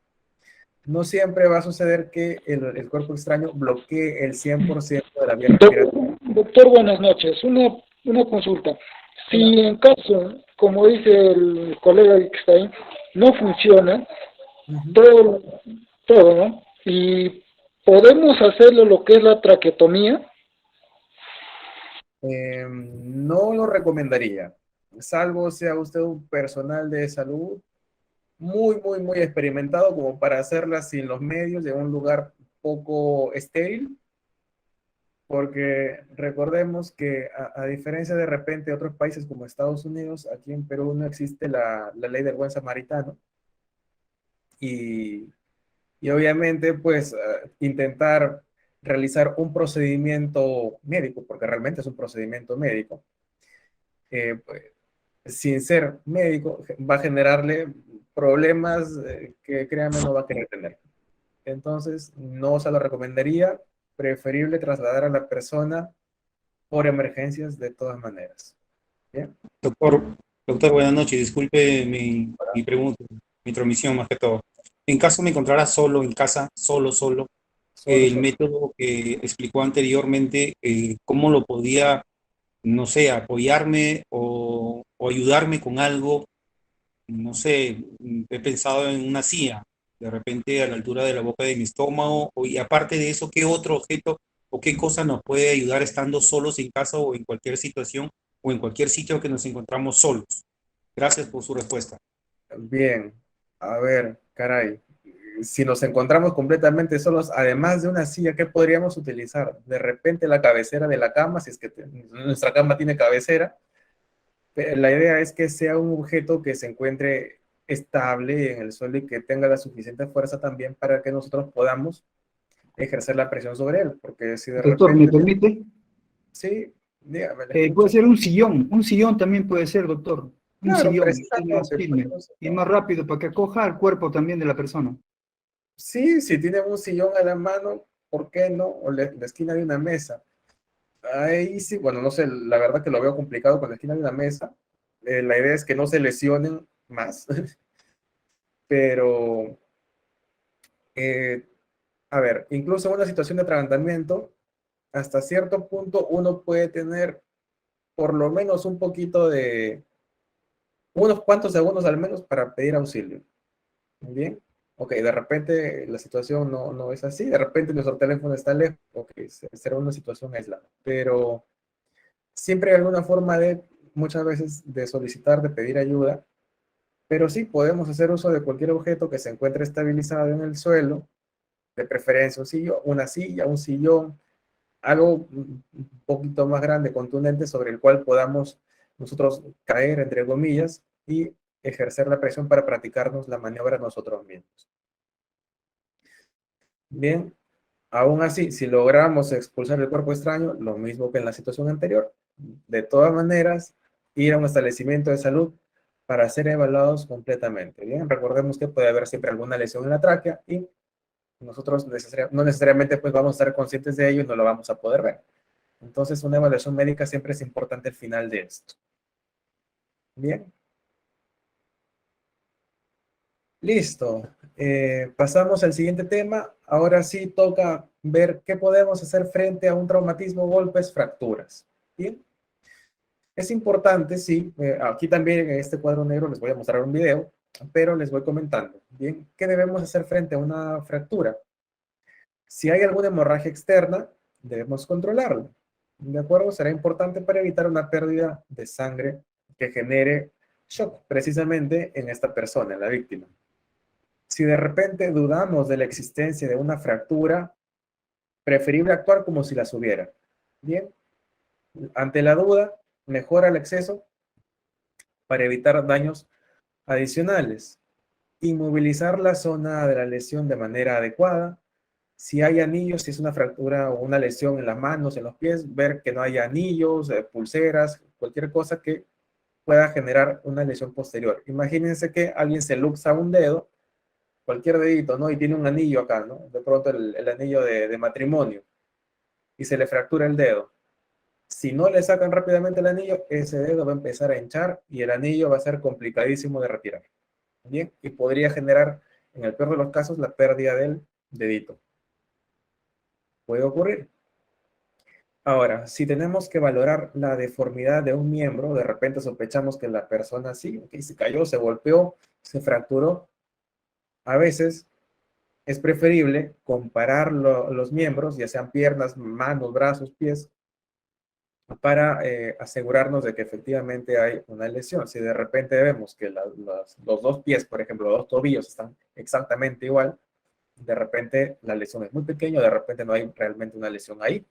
No siempre va a suceder que el cuerpo extraño bloquee el 100% de la vía respiratoria. Doctor, buenas noches. Una consulta. Si en caso, como dice el colega que está ahí, no funciona, todo, ¿no? Y podemos hacerlo lo que es la traqueotomía. No lo recomendaría, salvo sea usted un personal de salud muy experimentado como para hacerla sin los medios en un lugar poco estéril, porque recordemos que a diferencia de repente de otros países como Estados Unidos, aquí en Perú no existe la ley del buen samaritano y obviamente pues intentar realizar un procedimiento médico, porque realmente es un procedimiento médico, pues, sin ser médico, va a generarle problemas que créanme no va a querer tener. Entonces, no se lo recomendaría, preferible trasladar a la persona por emergencias de todas maneras. ¿Bien? Doctor, buenas noches. Disculpe mi pregunta, mi intromisión más que todo. En caso me encontrara solo en casa, solo, el método que explicó anteriormente, ¿cómo lo podía, no sé, apoyarme o ayudarme con algo? No sé, he pensado en una silla, de repente a la altura de la boca de mi estómago, y aparte de eso, ¿qué otro objeto o qué cosa nos puede ayudar estando solos en casa o en cualquier situación o en cualquier sitio que nos encontramos solos? Gracias por su respuesta. Bien, a ver, caray, si nos encontramos completamente solos, además de una silla, ¿qué podríamos utilizar? De repente la cabecera de la cama, si es que nuestra cama tiene cabecera. La idea es que sea un objeto que se encuentre estable en el suelo y que tenga la suficiente fuerza también para que nosotros podamos ejercer la presión sobre él, porque si de Doctor, repente... ¿me permite? Sí, dígame. Puede ser un sillón también puede ser, doctor. Un Claro, sillón, precisamente, más firme y más rápido para que acoja al cuerpo también de la persona. Sí, si tienen un sillón a la mano, ¿por qué no? O la esquina de una mesa. Ahí sí, bueno, no sé, la verdad que lo veo complicado con la esquina de una mesa. La idea es que no se lesionen más, pero, a ver, incluso en una situación de atragantamiento, hasta cierto punto uno puede tener por lo menos un poquito de, unos cuantos segundos al menos para pedir auxilio. Bien, ok, de repente la situación no es así, de repente nuestro teléfono está lejos, ok, será una situación aislada, pero siempre hay alguna forma de, muchas veces, de solicitar, de pedir ayuda, pero sí podemos hacer uso de cualquier objeto que se encuentre estabilizado en el suelo, de preferencia una silla, un sillón, algo un poquito más grande, contundente, sobre el cual podamos nosotros caer, entre comillas, y ejercer la presión para practicarnos la maniobra nosotros mismos. Bien, aún así, si logramos expulsar el cuerpo extraño, lo mismo que en la situación anterior, de todas maneras, ir a un establecimiento de salud para ser evaluados completamente. Bien, recordemos que puede haber siempre alguna lesión en la tráquea y nosotros no necesariamente pues vamos a estar conscientes de ello y no lo vamos a poder ver. Entonces, una evaluación médica siempre es importante al final de esto. Bien. Listo. Pasamos al siguiente tema. Ahora sí toca ver qué podemos hacer frente a un traumatismo, golpes, fracturas. Bien. Es importante, sí. Aquí también en este cuadro negro les voy a mostrar un video, pero les voy comentando. Bien, ¿qué debemos hacer frente a una fractura? Si hay alguna hemorragia externa, debemos controlarla. ¿De acuerdo? Será importante para evitar una pérdida de sangre que genere shock, precisamente en esta persona, en la víctima. Si de repente dudamos de la existencia de una fractura, preferible actuar como si las hubiera. Bien, ante la duda, mejora el acceso para evitar daños adicionales. Inmovilizar la zona de la lesión de manera adecuada. Si hay anillos, si es una fractura o una lesión en las manos, en los pies, ver que no haya anillos, pulseras, cualquier cosa que pueda generar una lesión posterior. Imagínense que alguien se luxa un dedo, cualquier dedito, ¿no? Y tiene un anillo acá, ¿no? De pronto el anillo de matrimonio y se le fractura el dedo. Si no le sacan rápidamente el anillo, ese dedo va a empezar a hinchar y el anillo va a ser complicadísimo de retirar. Bien, y podría generar, en el peor de los casos, la pérdida del dedito. Puede ocurrir. Ahora, si tenemos que valorar la deformidad de un miembro, de repente sospechamos que la persona sí, okay, se cayó, se golpeó, se fracturó. A veces es preferible comparar los miembros, ya sean piernas, manos, brazos, pies, para asegurarnos de que efectivamente hay una lesión. Si de repente vemos que los dos pies, por ejemplo, los dos tobillos están exactamente igual, de repente la lesión es muy pequeña, de repente no hay realmente una lesión ahí.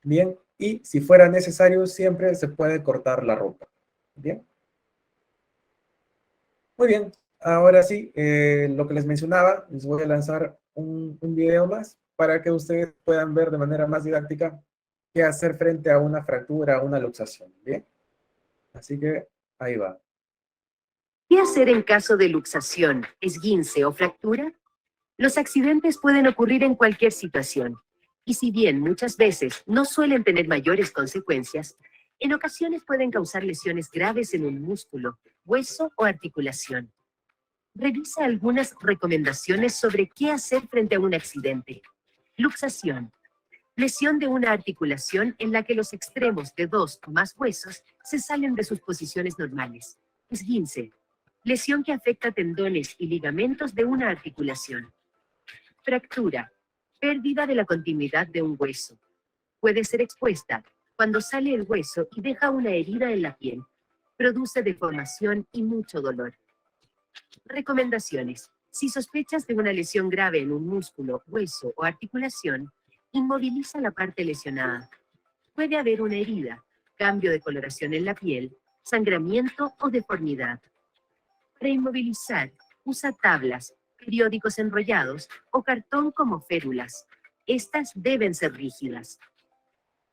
Bien, y si fuera necesario, siempre se puede cortar la ropa. Bien. Muy bien, ahora sí, lo que les mencionaba, les voy a lanzar un video más para que ustedes puedan ver de manera más didáctica qué hacer frente a una fractura, a una luxación. Bien, así que ahí va. ¿Qué hacer en caso de luxación, esguince o fractura? Los accidentes pueden ocurrir en cualquier situación, y si bien muchas veces no suelen tener mayores consecuencias, en ocasiones pueden causar lesiones graves en un músculo, hueso o articulación. Revisa algunas recomendaciones sobre qué hacer frente a un accidente. Luxación. Lesión de una articulación en la que los extremos de dos o más huesos se salen de sus posiciones normales. Esguince. Lesión que afecta tendones y ligamentos de una articulación. Fractura. Pérdida de la continuidad de un hueso. Puede ser expuesta cuando sale el hueso y deja una herida en la piel. Produce deformación y mucho dolor. Recomendaciones. Si sospechas de una lesión grave en un músculo, hueso o articulación, inmoviliza la parte lesionada. Puede haber una herida, cambio de coloración en la piel, sangramiento o deformidad. Para inmovilizar, usa tablas, periódicos enrollados o cartón como férulas. Estas deben ser rígidas.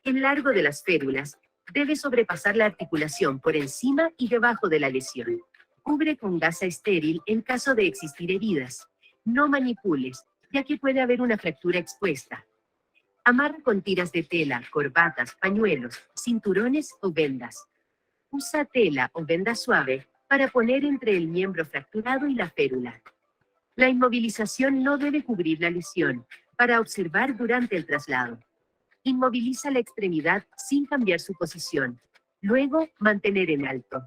El largo de las férulas debe sobrepasar la articulación por encima y debajo de la lesión. Cubre con gasa estéril en caso de existir heridas. No manipules, ya que puede haber una fractura expuesta. Amarra con tiras de tela, corbatas, pañuelos, cinturones o vendas. Usa tela o venda suave para poner entre el miembro fracturado y la férula. La inmovilización no debe cubrir la lesión, para observar durante el traslado. Inmoviliza la extremidad sin cambiar su posición. Luego, mantener en alto.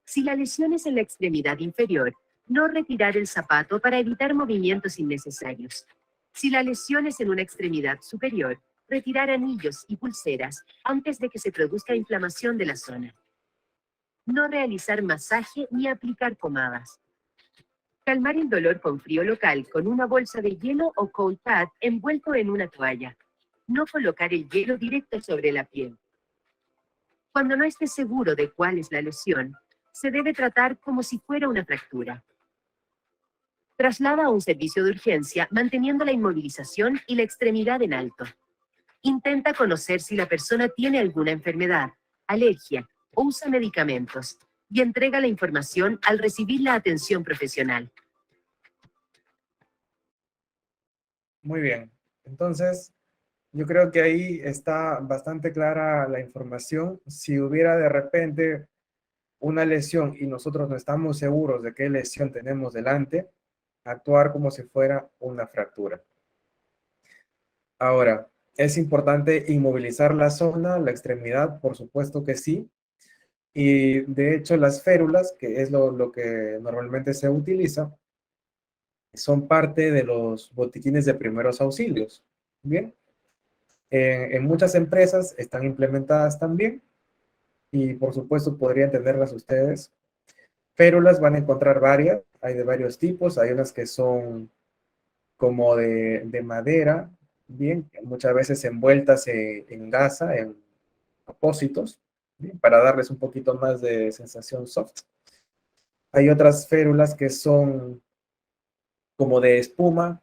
Si la lesión es en la extremidad inferior, no retirar el zapato para evitar movimientos innecesarios. Si la lesión es en una extremidad superior, retirar anillos y pulseras antes de que se produzca inflamación de la zona. No realizar masaje ni aplicar pomadas. Calmar el dolor con frío local con una bolsa de hielo o cold pad envuelto en una toalla. No colocar el hielo directo sobre la piel. Cuando no esté seguro de cuál es la lesión, se debe tratar como si fuera una fractura. Traslada a un servicio de urgencia manteniendo la inmovilización y la extremidad en alto. Intenta conocer si la persona tiene alguna enfermedad, alergia o usa medicamentos y entrega la información al recibir la atención profesional. Muy bien. Entonces, yo creo que ahí está bastante clara la información. Si hubiera de repente una lesión y nosotros no estamos seguros de qué lesión tenemos delante, actuar como si fuera una fractura. Ahora, ¿es importante inmovilizar la zona, la extremidad? Por supuesto que sí. Y de hecho las férulas, que es lo que normalmente se utiliza, son parte de los botiquines de primeros auxilios. Bien. En muchas empresas están implementadas también y por supuesto podrían tenerlas ustedes. Férulas van a encontrar varias, hay de varios tipos, hay unas que son como de madera, bien, muchas veces envueltas en gasa, en apósitos, bien, para darles un poquito más de sensación soft. Hay otras férulas que son como de espuma,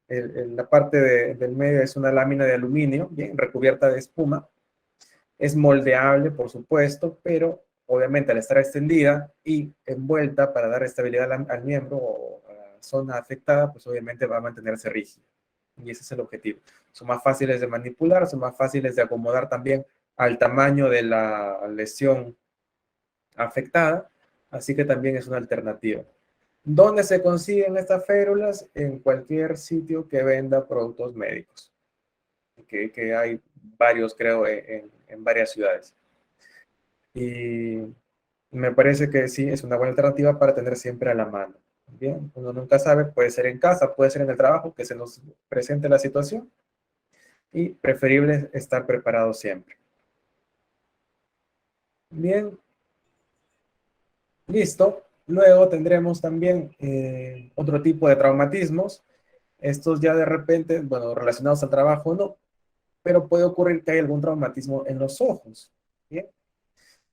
la parte del medio es una lámina de aluminio, bien, recubierta de espuma. Es moldeable, por supuesto, pero obviamente al estar extendida y envuelta para dar estabilidad al miembro o a la zona afectada, pues obviamente va a mantenerse rígida. Y ese es el objetivo. Son más fáciles de manipular, son más fáciles de acomodar también al tamaño de la lesión afectada, así que también es una alternativa. ¿Dónde se consiguen estas férulas? En cualquier sitio que venda productos médicos, que hay varios, creo, en varias ciudades. Y me parece que sí, es una buena alternativa para tener siempre a la mano. Bien, uno nunca sabe, puede ser en casa, puede ser en el trabajo, que se nos presente la situación. Y preferible estar preparado siempre. Bien. Listo. Luego tendremos también otro tipo de traumatismos. Estos ya de repente, bueno, relacionados al trabajo no, pero puede ocurrir que hay algún traumatismo en los ojos. ¿Bien?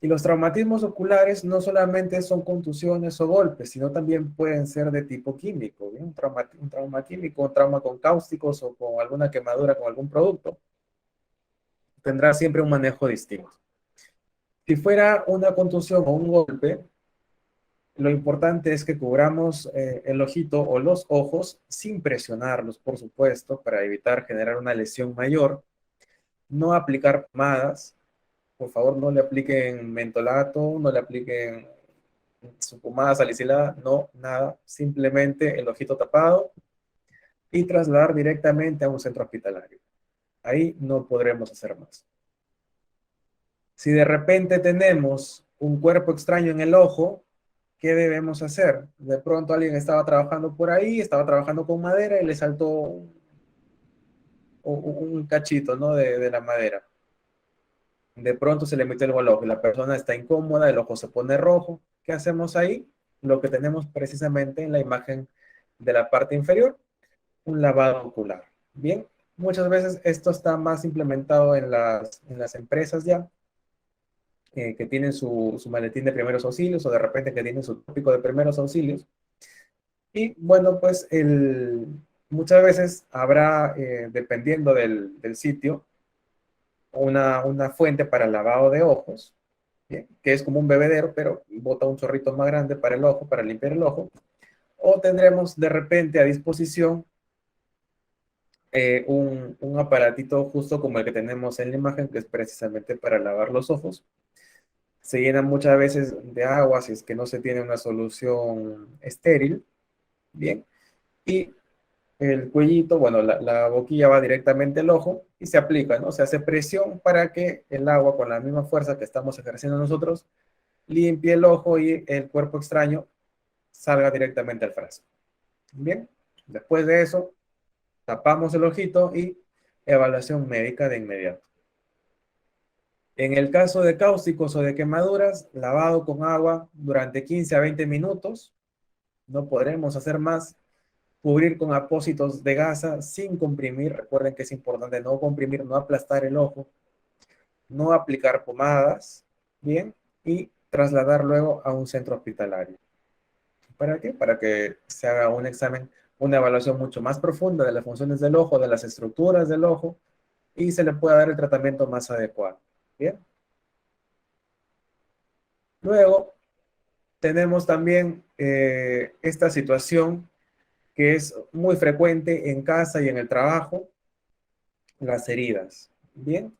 Y los traumatismos oculares no solamente son contusiones o golpes, sino también pueden ser de tipo químico. ¿Bien? Un trauma químico, un trauma con cáusticos o con alguna quemadura con algún producto. Tendrá siempre un manejo distinto. Si fuera una contusión o un golpe, lo importante es que cubramos el ojito o los ojos sin presionarlos, por supuesto, para evitar generar una lesión mayor. No aplicar pomadas. Por favor, no le apliquen mentolato, no le apliquen su pomada salicilada, no, nada. Simplemente el ojito tapado y trasladar directamente a un centro hospitalario. Ahí no podremos hacer más. Si de repente tenemos un cuerpo extraño en el ojo, ¿qué debemos hacer? De pronto alguien estaba trabajando por ahí, estaba trabajando con madera y le saltó un cachito, ¿no? de la madera. De pronto se le metió algo al ojo y la persona está incómoda, el ojo se pone rojo. ¿Qué hacemos ahí? Lo que tenemos precisamente en la imagen de la parte inferior, un lavado ocular. Bien, muchas veces esto está más implementado en las empresas ya, que tienen su maletín de primeros auxilios o de repente que tienen su tópico de primeros auxilios. Y bueno, pues muchas veces habrá, dependiendo del sitio, una fuente para lavado de ojos, ¿bien? Que es como un bebedero, pero bota un chorrito más grande para el ojo, para limpiar el ojo. O tendremos de repente a disposición un aparatito justo como el que tenemos en la imagen, que es precisamente para lavar los ojos. Se llenan muchas veces de agua si es que no se tiene una solución estéril, ¿bien? Y el cuellito, bueno, la boquilla va directamente al ojo y se aplica, ¿no? Se hace presión para que el agua, con la misma fuerza que estamos ejerciendo nosotros, limpie el ojo y el cuerpo extraño salga directamente al frasco. Bien, después de eso, tapamos el ojito y evaluación médica de inmediato. En el caso de cáusticos o de quemaduras, lavado con agua durante 15 a 20 minutos. No podremos hacer más. Cubrir con apósitos de gasa sin comprimir. Recuerden que es importante no comprimir, no aplastar el ojo. No aplicar pomadas. Bien. Y trasladar luego a un centro hospitalario. ¿Para qué? Para que se haga un examen, una evaluación mucho más profunda de las funciones del ojo, de las estructuras del ojo, y se le pueda dar el tratamiento más adecuado. ¿Bien? Luego, tenemos también esta situación que es muy frecuente en casa y en el trabajo, las heridas. Bien,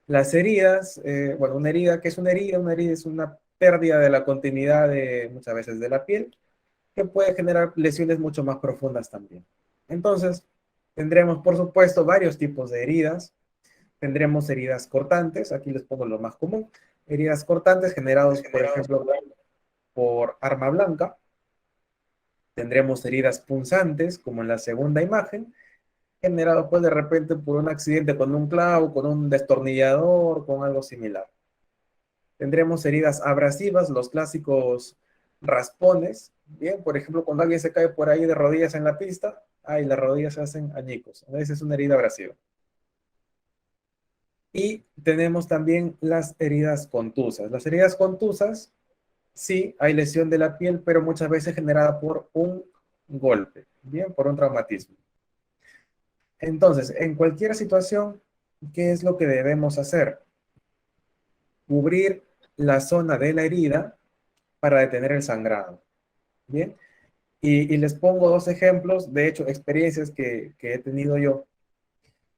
las heridas, bueno, una herida, ¿qué es una herida? Una herida es una pérdida de la continuidad de muchas veces de la piel, que puede generar lesiones mucho más profundas también. Entonces, tendremos, por supuesto, varios tipos de heridas. Tendremos heridas cortantes, aquí les pongo lo más común. Heridas cortantes generadas, por ejemplo, por arma blanca. Tendremos heridas punzantes, como en la segunda imagen, generados pues de repente por un accidente con un clavo, con un destornillador, con algo similar. Tendremos heridas abrasivas, los clásicos raspones, bien, por ejemplo, cuando alguien se cae por ahí de rodillas en la pista, ahí las rodillas se hacen añicos, esa es una herida abrasiva. Y tenemos también las heridas contusas. Las heridas contusas, sí, hay lesión de la piel, pero muchas veces generada por un golpe, bien, por un traumatismo. Entonces, en cualquier situación, ¿qué es lo que debemos hacer? Cubrir la zona de la herida para detener el sangrado. Bien, y les pongo dos ejemplos, de hecho, experiencias que he tenido yo.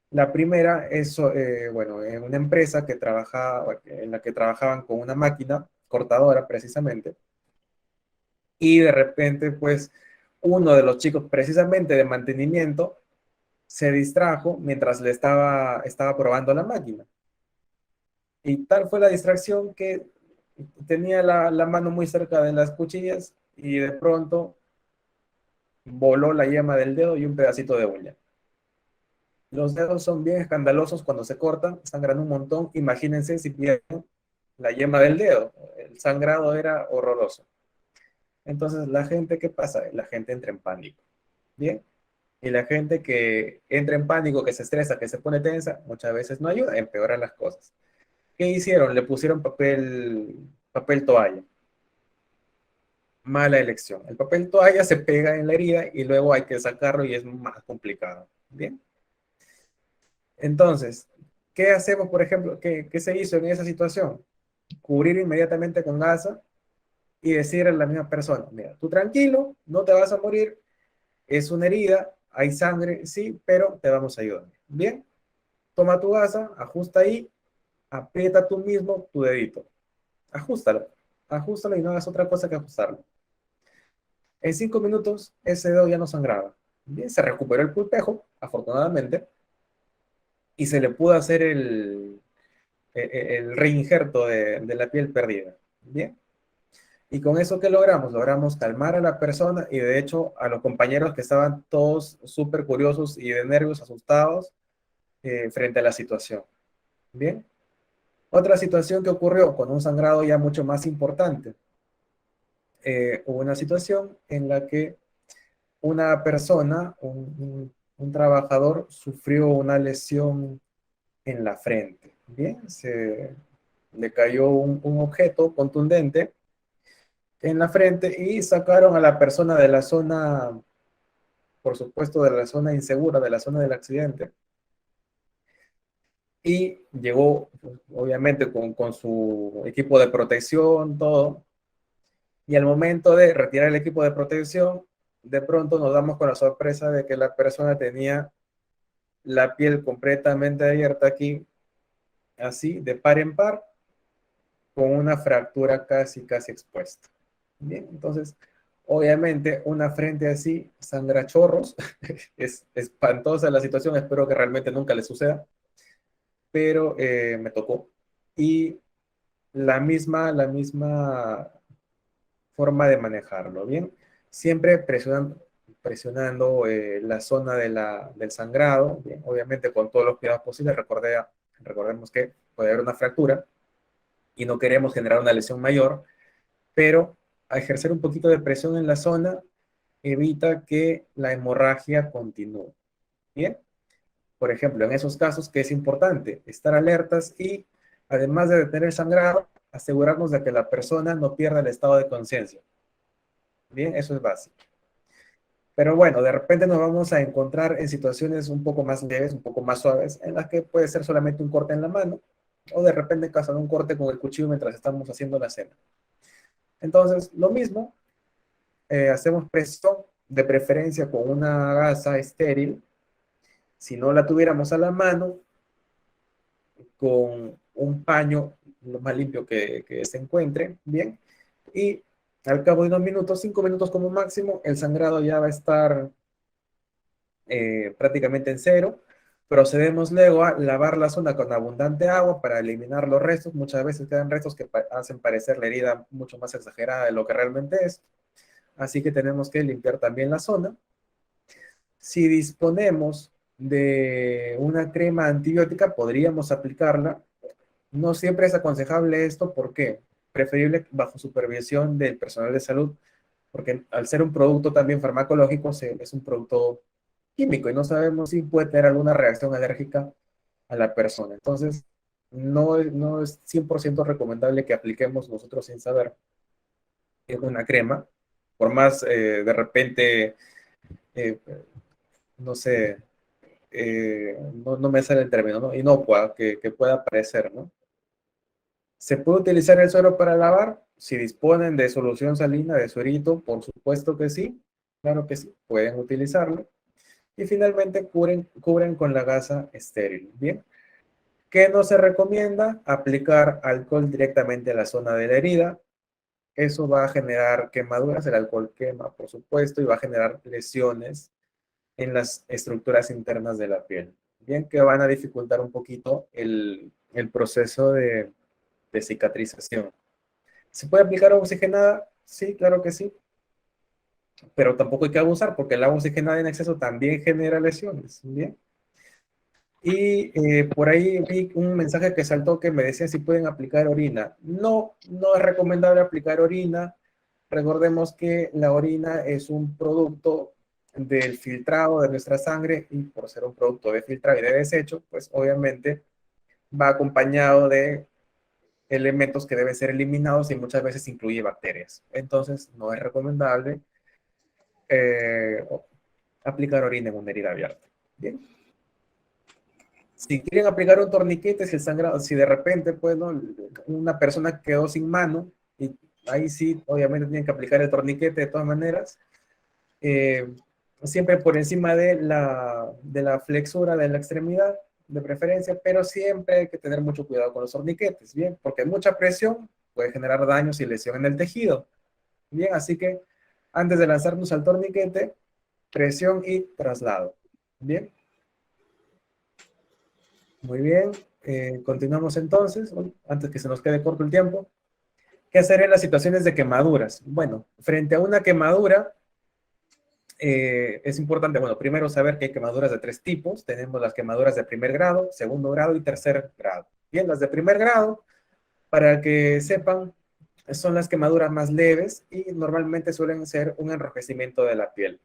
La primera es, bueno, en una empresa que trabajaba, en la que trabajaban con una máquina cortadora precisamente, y de repente, pues, uno de los chicos precisamente de mantenimiento se distrajo mientras le estaba probando la máquina. Y tal fue la distracción que tenía la mano muy cerca de las cuchillas y de pronto voló la yema del dedo y un pedacito de uña. Los dedos son bien escandalosos cuando se cortan, sangran un montón. Imagínense si pierden la yema del dedo. El sangrado era horroroso. Entonces, la gente, ¿qué pasa? La gente entra en pánico. ¿Bien? Y la gente que entra en pánico, que se estresa, que se pone tensa, muchas veces no ayuda, empeora las cosas. ¿Qué hicieron? Le pusieron papel toalla. Mala elección. El papel toalla se pega en la herida y luego hay que sacarlo y es más complicado. ¿Bien? Entonces, ¿qué hacemos, por ejemplo? ¿Qué se hizo en esa situación? Cubrir inmediatamente con gasa y decirle a la misma persona, mira, tú tranquilo, no te vas a morir, es una herida, hay sangre, sí, pero te vamos a ayudar. Bien, toma tu gasa, ajusta ahí, aprieta tú mismo tu dedito. Ajústalo, ajustalo y no hagas otra cosa que ajustarlo. En 5 minutos, ese dedo ya no sangraba. Bien, se recuperó el pulpejo, afortunadamente, y se le pudo hacer el reinjerto de la piel perdida. Bien. Y con eso, ¿qué logramos? Logramos calmar a la persona y de hecho a los compañeros que estaban todos súper curiosos y de nervios, asustados frente a la situación. Bien. Otra situación que ocurrió con un sangrado ya mucho más importante. Hubo una situación en la que una persona, un trabajador, sufrió una lesión en la frente. Bien, le cayó un objeto contundente en la frente y sacaron a la persona de la zona, por supuesto, de la zona insegura, de la zona del accidente. Y llegó, obviamente, con su equipo de protección, todo. Y al momento de retirar el equipo de protección, de pronto nos damos con la sorpresa de que la persona tenía la piel completamente abierta aquí, así, de par en par, con una fractura casi expuesta. Bien, entonces, obviamente, una frente así sangra chorros. Es espantosa la situación, espero que realmente nunca le suceda, pero me tocó. Y la misma forma de manejarlo, ¿bien? Siempre presionando la zona del sangrado, ¿bien? Obviamente con todos los cuidados posibles. Recordemos que puede haber una fractura y no queremos generar una lesión mayor, pero a ejercer un poquito de presión en la zona evita que la hemorragia continúe. ¿Bien? Por ejemplo, en esos casos que es importante estar alertas y, además de detener el sangrado, asegurarnos de que la persona no pierda el estado de conciencia. Bien, eso es básico. Pero bueno, de repente nos vamos a encontrar en situaciones un poco más leves, un poco más suaves, en las que puede ser solamente un corte en la mano, o de repente causar un corte con el cuchillo mientras estamos haciendo la cena. Entonces, lo mismo, hacemos presión, de preferencia con una gasa estéril. Si no la tuviéramos a la mano, con un paño lo más limpio que se encuentre, bien, y al cabo de unos minutos, 5 minutos como máximo, el sangrado ya va a estar prácticamente en cero. Procedemos luego a lavar la zona con abundante agua para eliminar los restos. Muchas veces quedan restos que hacen parecer la herida mucho más exagerada de lo que realmente es. Así que tenemos que limpiar también la zona. Si disponemos de una crema antibiótica, podríamos aplicarla. No siempre es aconsejable esto, ¿por qué? Preferible bajo supervisión del personal de salud, porque al ser un producto también farmacológico, es un producto químico y no sabemos si puede tener alguna reacción alérgica a la persona. Entonces, no es 100% recomendable que apliquemos nosotros sin saber una crema, por más de repente, no sé, no me sale el término, ¿no? Inocua que pueda parecer, ¿no? ¿Se puede utilizar el suero para lavar? Si disponen de solución salina, de suerito, por supuesto que sí, claro que sí, pueden utilizarlo. Y finalmente cubren con la gasa estéril, ¿bien? ¿Qué no se recomienda? Aplicar alcohol directamente a la zona de la herida. Eso va a generar quemaduras, el alcohol quema, por supuesto, y va a generar lesiones en las estructuras internas de la piel. Bien, que van a dificultar un poquito el proceso de cicatrización. ¿Se puede aplicar agua oxigenada? Sí, claro que sí. Pero tampoco hay que abusar porque el agua oxigenada en exceso también genera lesiones. Bien. Y por ahí vi un mensaje que saltó que me decía si pueden aplicar orina. No es recomendable aplicar orina. Recordemos que la orina es un producto del filtrado de nuestra sangre y por ser un producto de filtrado y de desecho, pues obviamente va acompañado de elementos que deben ser eliminados y muchas veces incluye bacterias. Entonces, no es recomendable aplicar orina en una herida abierta. Bien. Si quieren aplicar un torniquete, si el sangrado, si de repente, pues, ¿no?, una persona quedó sin mano, y ahí sí, obviamente tienen que aplicar el torniquete de todas maneras, siempre por encima de la flexura de la extremidad, de preferencia, pero siempre hay que tener mucho cuidado con los torniquetes, ¿bien? Porque mucha presión puede generar daños y lesión en el tejido, ¿bien? Así que antes de lanzarnos al torniquete, presión y traslado, ¿bien? Muy bien, continuamos entonces, antes que se nos quede corto el tiempo. ¿Qué hacer en las situaciones de quemaduras? Bueno, frente a una quemadura, es importante, bueno, primero saber que hay quemaduras de 3 tipos. Tenemos las quemaduras de primer grado, segundo grado y tercer grado. Bien, las de primer grado, para que sepan, son las quemaduras más leves y normalmente suelen ser un enrojecimiento de la piel.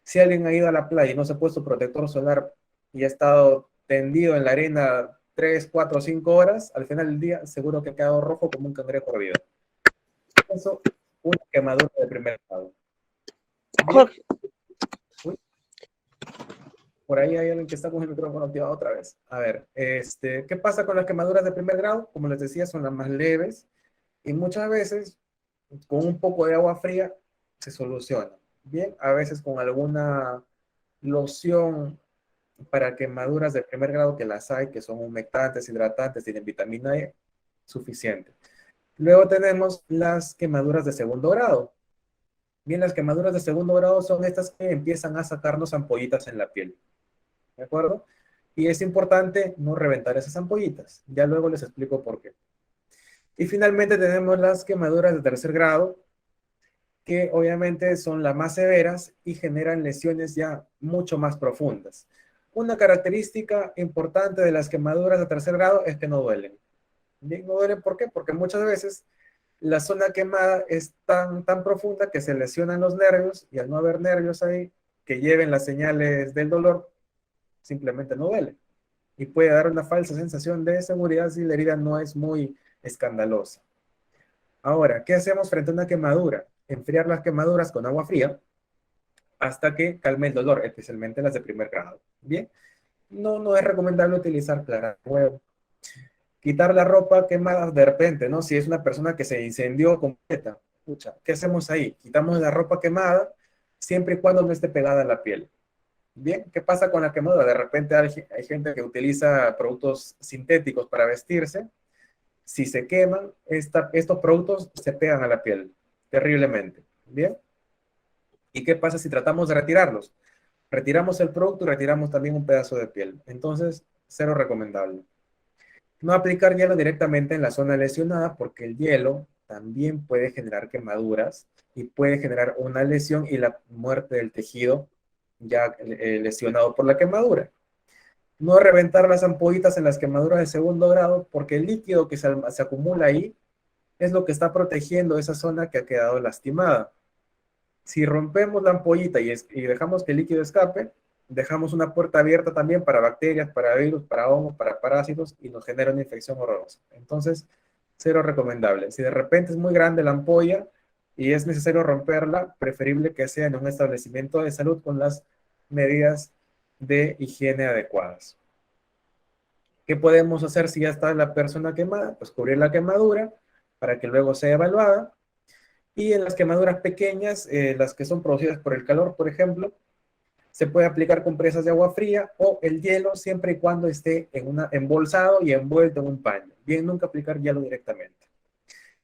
Si alguien ha ido a la playa y no se ha puesto protector solar y ha estado tendido en la arena 3, 4, 5 horas, al final del día seguro que ha quedado rojo como un cangrejo hervido. Eso, una quemadura de primer grado. Jorge, Por ahí hay alguien que está con el micrófono activado otra vez. A ver, ¿qué pasa con las quemaduras de primer grado? Como les decía, son las más leves y muchas veces con un poco de agua fría se soluciona. Bien, a veces con alguna loción para quemaduras de primer grado, que las hay, que son humectantes, hidratantes, tienen vitamina E, suficiente. Luego tenemos las quemaduras de segundo grado. Bien, las quemaduras de segundo grado son estas que empiezan a sacarnos ampollitas en la piel. ¿De acuerdo? Y es importante no reventar esas ampollitas. Ya luego les explico por qué. Y finalmente tenemos las quemaduras de tercer grado, que obviamente son las más severas y generan lesiones ya mucho más profundas. Una característica importante de las quemaduras de tercer grado es que no duelen. Bien, no duelen, ¿por qué? Porque muchas veces la zona quemada es tan profunda que se lesionan los nervios y al no haber nervios ahí que lleven las señales del dolor, simplemente no duele. Y puede dar una falsa sensación de seguridad si la herida no es muy escandalosa. Ahora, ¿qué hacemos frente a una quemadura? enfriar las quemaduras con agua fría hasta que calme el dolor, especialmente las de primer grado. Bien, no es recomendable utilizar clara de huevo. Quitar la ropa quemada de repente, ¿no? Si es una persona que se incendió completa, pucha, ¿qué hacemos ahí? Quitamos la ropa quemada siempre y cuando no esté pegada a la piel. Bien, ¿qué pasa con la quemadura? De repente hay gente que utiliza productos sintéticos para vestirse. Si se queman, estos productos se pegan a la piel terriblemente. Bien. ¿Y qué pasa si tratamos de retirarlos? Retiramos el producto y retiramos también un pedazo de piel. Entonces, cero recomendable. No aplicar hielo directamente en la zona lesionada porque el hielo también puede generar quemaduras y puede generar una lesión y la muerte del tejido ya lesionado por la quemadura. No reventar las ampollitas en las quemaduras de segundo grado porque el líquido que se acumula ahí es lo que está protegiendo esa zona que ha quedado lastimada. Si rompemos la ampollita y dejamos que el líquido escape, dejamos una puerta abierta también para bacterias, para virus, para hongos, para parásitos y nos genera una infección horrorosa. Entonces, cero recomendable. Si de repente es muy grande la ampolla y es necesario romperla, preferible que sea en un establecimiento de salud con las medidas de higiene adecuadas. ¿Qué podemos hacer si ya está la persona quemada? Pues cubrir la quemadura para que luego sea evaluada. Y en las quemaduras pequeñas, las que son producidas por el calor, por ejemplo, se puede aplicar compresas de agua fría o el hielo siempre y cuando esté embolsado y envuelto en un paño. Bien, nunca aplicar hielo directamente.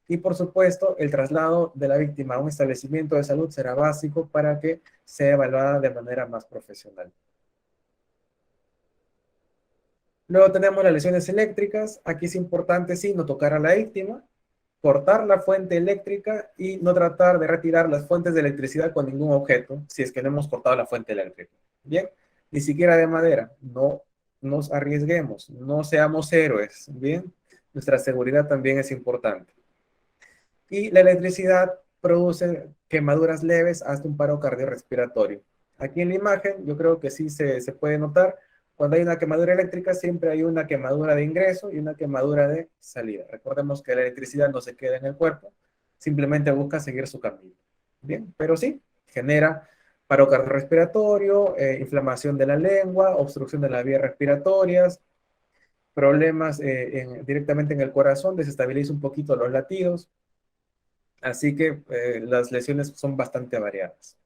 Y por supuesto, el traslado de la víctima a un establecimiento de salud será básico para que sea evaluada de manera más profesional. Luego tenemos las lesiones eléctricas. Aquí es importante, sí, no tocar a la víctima, cortar la fuente eléctrica y no tratar de retirar las fuentes de electricidad con ningún objeto, si es que no hemos cortado la fuente eléctrica. Bien, ni siquiera de madera. No nos arriesguemos, no seamos héroes. Bien, nuestra seguridad también es importante. Y la electricidad produce quemaduras leves hasta un paro cardiorrespiratorio. Aquí en la imagen yo creo que sí se puede notar. Cuando hay una quemadura eléctrica, siempre hay una quemadura de ingreso y una quemadura de salida. Recordemos que la electricidad no se queda en el cuerpo, simplemente busca seguir su camino. Bien, pero sí, genera paro cardiorrespiratorio, inflamación de la lengua, obstrucción de las vías respiratorias, problemas directamente en el corazón, desestabiliza un poquito los latidos. Así que las lesiones son bastante variadas.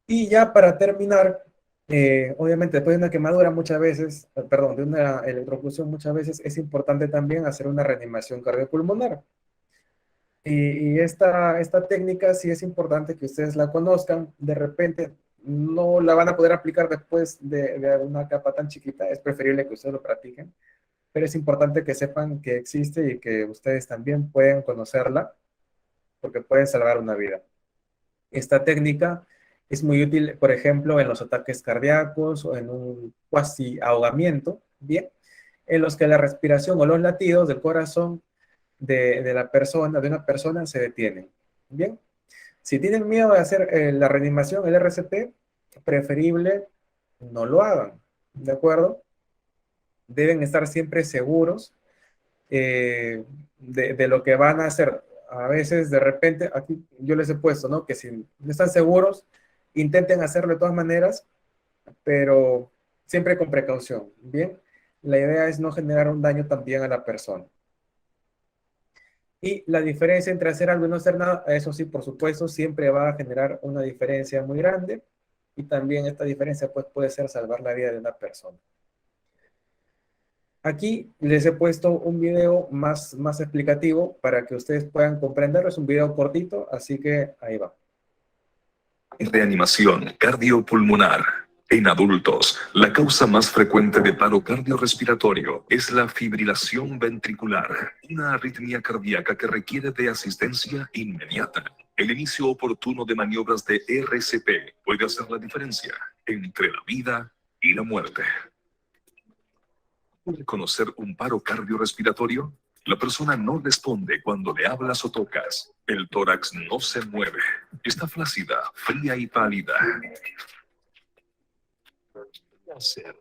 Y ya para terminar, obviamente después de una quemadura muchas veces, perdón, de una electrocución muchas veces es importante también hacer una reanimación cardiopulmonar. Y esta técnica sí es importante que ustedes la conozcan. De repente no la van a poder aplicar después de una capa tan chiquita. Es preferible que ustedes lo practiquen. Pero es importante que sepan que existe y que ustedes también pueden conocerla porque pueden salvar una vida. Esta técnica es muy útil, por ejemplo, en los ataques cardíacos o en un cuasi ahogamiento, ¿bien? En los que la respiración o los latidos del corazón de una persona se detienen, ¿bien? Si tienen miedo de hacer la reanimación, el RCP, preferible no lo hagan, ¿de acuerdo? Deben estar siempre seguros de lo que van a hacer. A veces, de repente, aquí yo les he puesto, ¿no? Que si no están seguros, intenten hacerlo de todas maneras, pero siempre con precaución, ¿bien? La idea es no generar un daño también a la persona. Y la diferencia entre hacer algo y no hacer nada, eso sí, por supuesto, siempre va a generar una diferencia muy grande. Y también esta diferencia pues, puede ser salvar la vida de una persona. Aquí les he puesto un video más explicativo para que ustedes puedan comprenderlo. Es un video cortito, así que ahí va. Reanimación cardiopulmonar. En adultos, la causa más frecuente de paro cardiorrespiratorio es la fibrilación ventricular, una arritmia cardíaca que requiere de asistencia inmediata. El inicio oportuno de maniobras de RCP puede hacer la diferencia entre la vida y la muerte. ¿Puede conocer un paro cardiorrespiratorio? La persona no responde cuando le hablas o tocas. El tórax no se mueve. Está flácida, fría y pálida. ¿Qué hacer?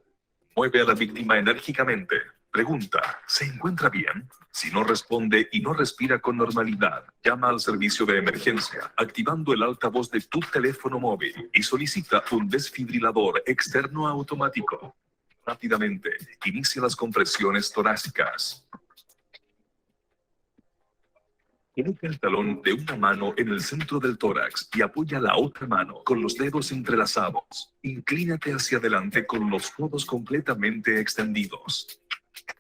Mueve a la víctima enérgicamente. Pregunta, ¿se encuentra bien? Si no responde y no respira con normalidad, llama al servicio de emergencia activando el altavoz de tu teléfono móvil y solicita un desfibrilador externo automático. Rápidamente, inicia las compresiones torácicas. Coloca el talón de una mano en el centro del tórax y apoya la otra mano con los dedos entrelazados. Inclínate hacia adelante con los codos completamente extendidos.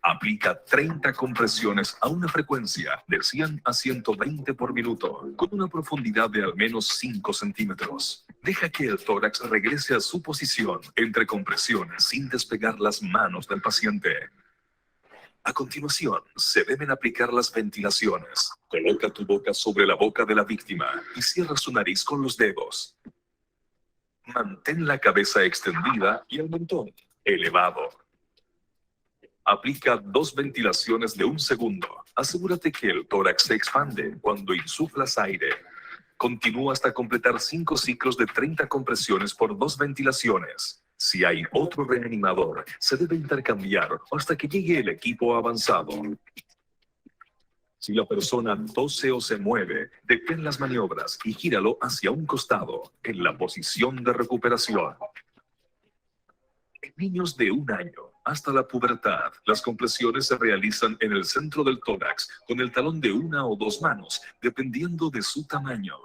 Aplica 30 compresiones a una frecuencia de 100 a 120 por minuto, con una profundidad de al menos 5 centímetros. Deja que el tórax regrese a su posición entre compresiones sin despegar las manos del paciente. A continuación, se deben aplicar las ventilaciones. Coloca tu boca sobre la boca de la víctima y cierra su nariz con los dedos. Mantén la cabeza extendida y el mentón elevado. Aplica 2 ventilaciones de 1 segundo. Asegúrate que el tórax se expande cuando insuflas aire. Continúa hasta completar 5 ciclos de 30 compresiones por 2 ventilaciones. Si hay otro reanimador, se debe intercambiar hasta que llegue el equipo avanzado. Si la persona tose o se mueve, detén las maniobras y gíralo hacia un costado, en la posición de recuperación. En niños de 1 año hasta la pubertad, las compresiones se realizan en el centro del tórax con el talón de 1 o 2 manos, dependiendo de su tamaño.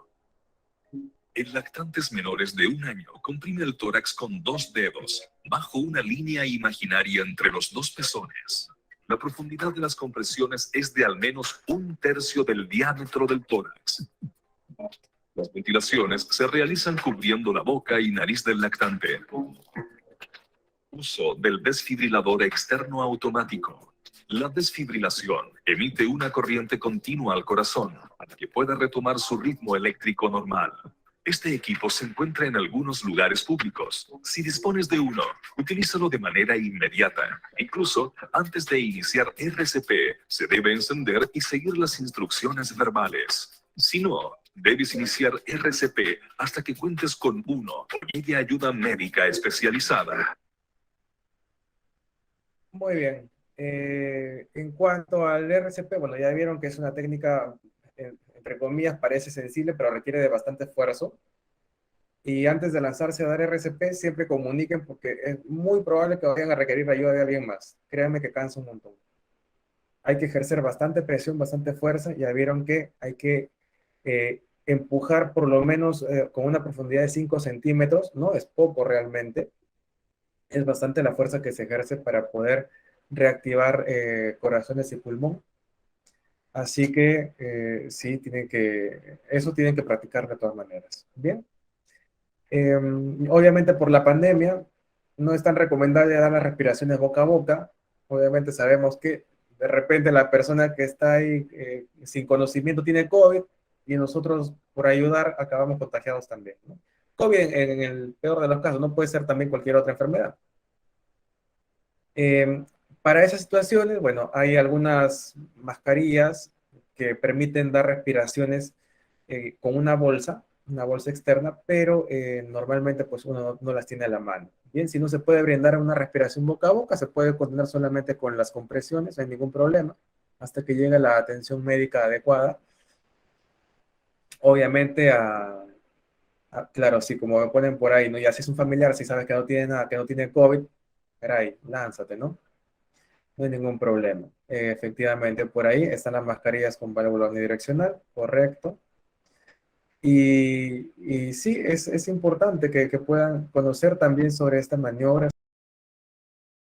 En lactantes menores de 1 año, comprime el tórax con 2 dedos, bajo una línea imaginaria entre los 2 pezones. La profundidad de las compresiones es de al menos 1/3 del diámetro del tórax. Las ventilaciones se realizan cubriendo la boca y nariz del lactante. Uso del desfibrilador externo automático. La desfibrilación emite una corriente continua al corazón para que pueda retomar su ritmo eléctrico normal. Este equipo se encuentra en algunos lugares públicos. Si dispones de uno, utilízalo de manera inmediata. Incluso, antes de iniciar RCP, se debe encender y seguir las instrucciones verbales. Si no, debes iniciar RCP hasta que cuentes con uno o llegue ayuda médica especializada. Muy bien. En cuanto al RCP, bueno, ya vieron que es una técnica, entre comillas, parece sensible, pero requiere de bastante esfuerzo. Y antes de lanzarse a dar RCP, siempre comuniquen porque es muy probable que vayan a requerir ayuda de alguien más. Créanme que cansa un montón. Hay que ejercer bastante presión, bastante fuerza. Ya vieron que hay que empujar por lo menos con una profundidad de 5 centímetros. No es poco realmente. Es bastante la fuerza que se ejerce para poder reactivar corazones y pulmón. Así que sí, eso tienen que practicar de todas maneras. Bien. Obviamente por la pandemia no es tan recomendable dar las respiraciones boca a boca. Obviamente sabemos que de repente la persona que está ahí sin conocimiento tiene COVID y nosotros por ayudar acabamos contagiados también, ¿no? COVID en el peor de los casos, no puede ser también cualquier otra enfermedad. Para esas situaciones, bueno, hay algunas mascarillas que permiten dar respiraciones con una bolsa externa, pero normalmente pues uno no las tiene a la mano. Bien, si no se puede brindar una respiración boca a boca, se puede contener solamente con las compresiones, no hay ningún problema, hasta que llegue la atención médica adecuada. Obviamente, claro, sí, como me ponen por ahí, ¿no? Ya si es un familiar, si sabes que no tiene nada, que no tiene COVID, caray, lánzate, ¿no? No hay ningún problema. Efectivamente, por ahí están las mascarillas con válvula unidireccional, correcto. Y sí, es importante que puedan conocer también sobre esta maniobra.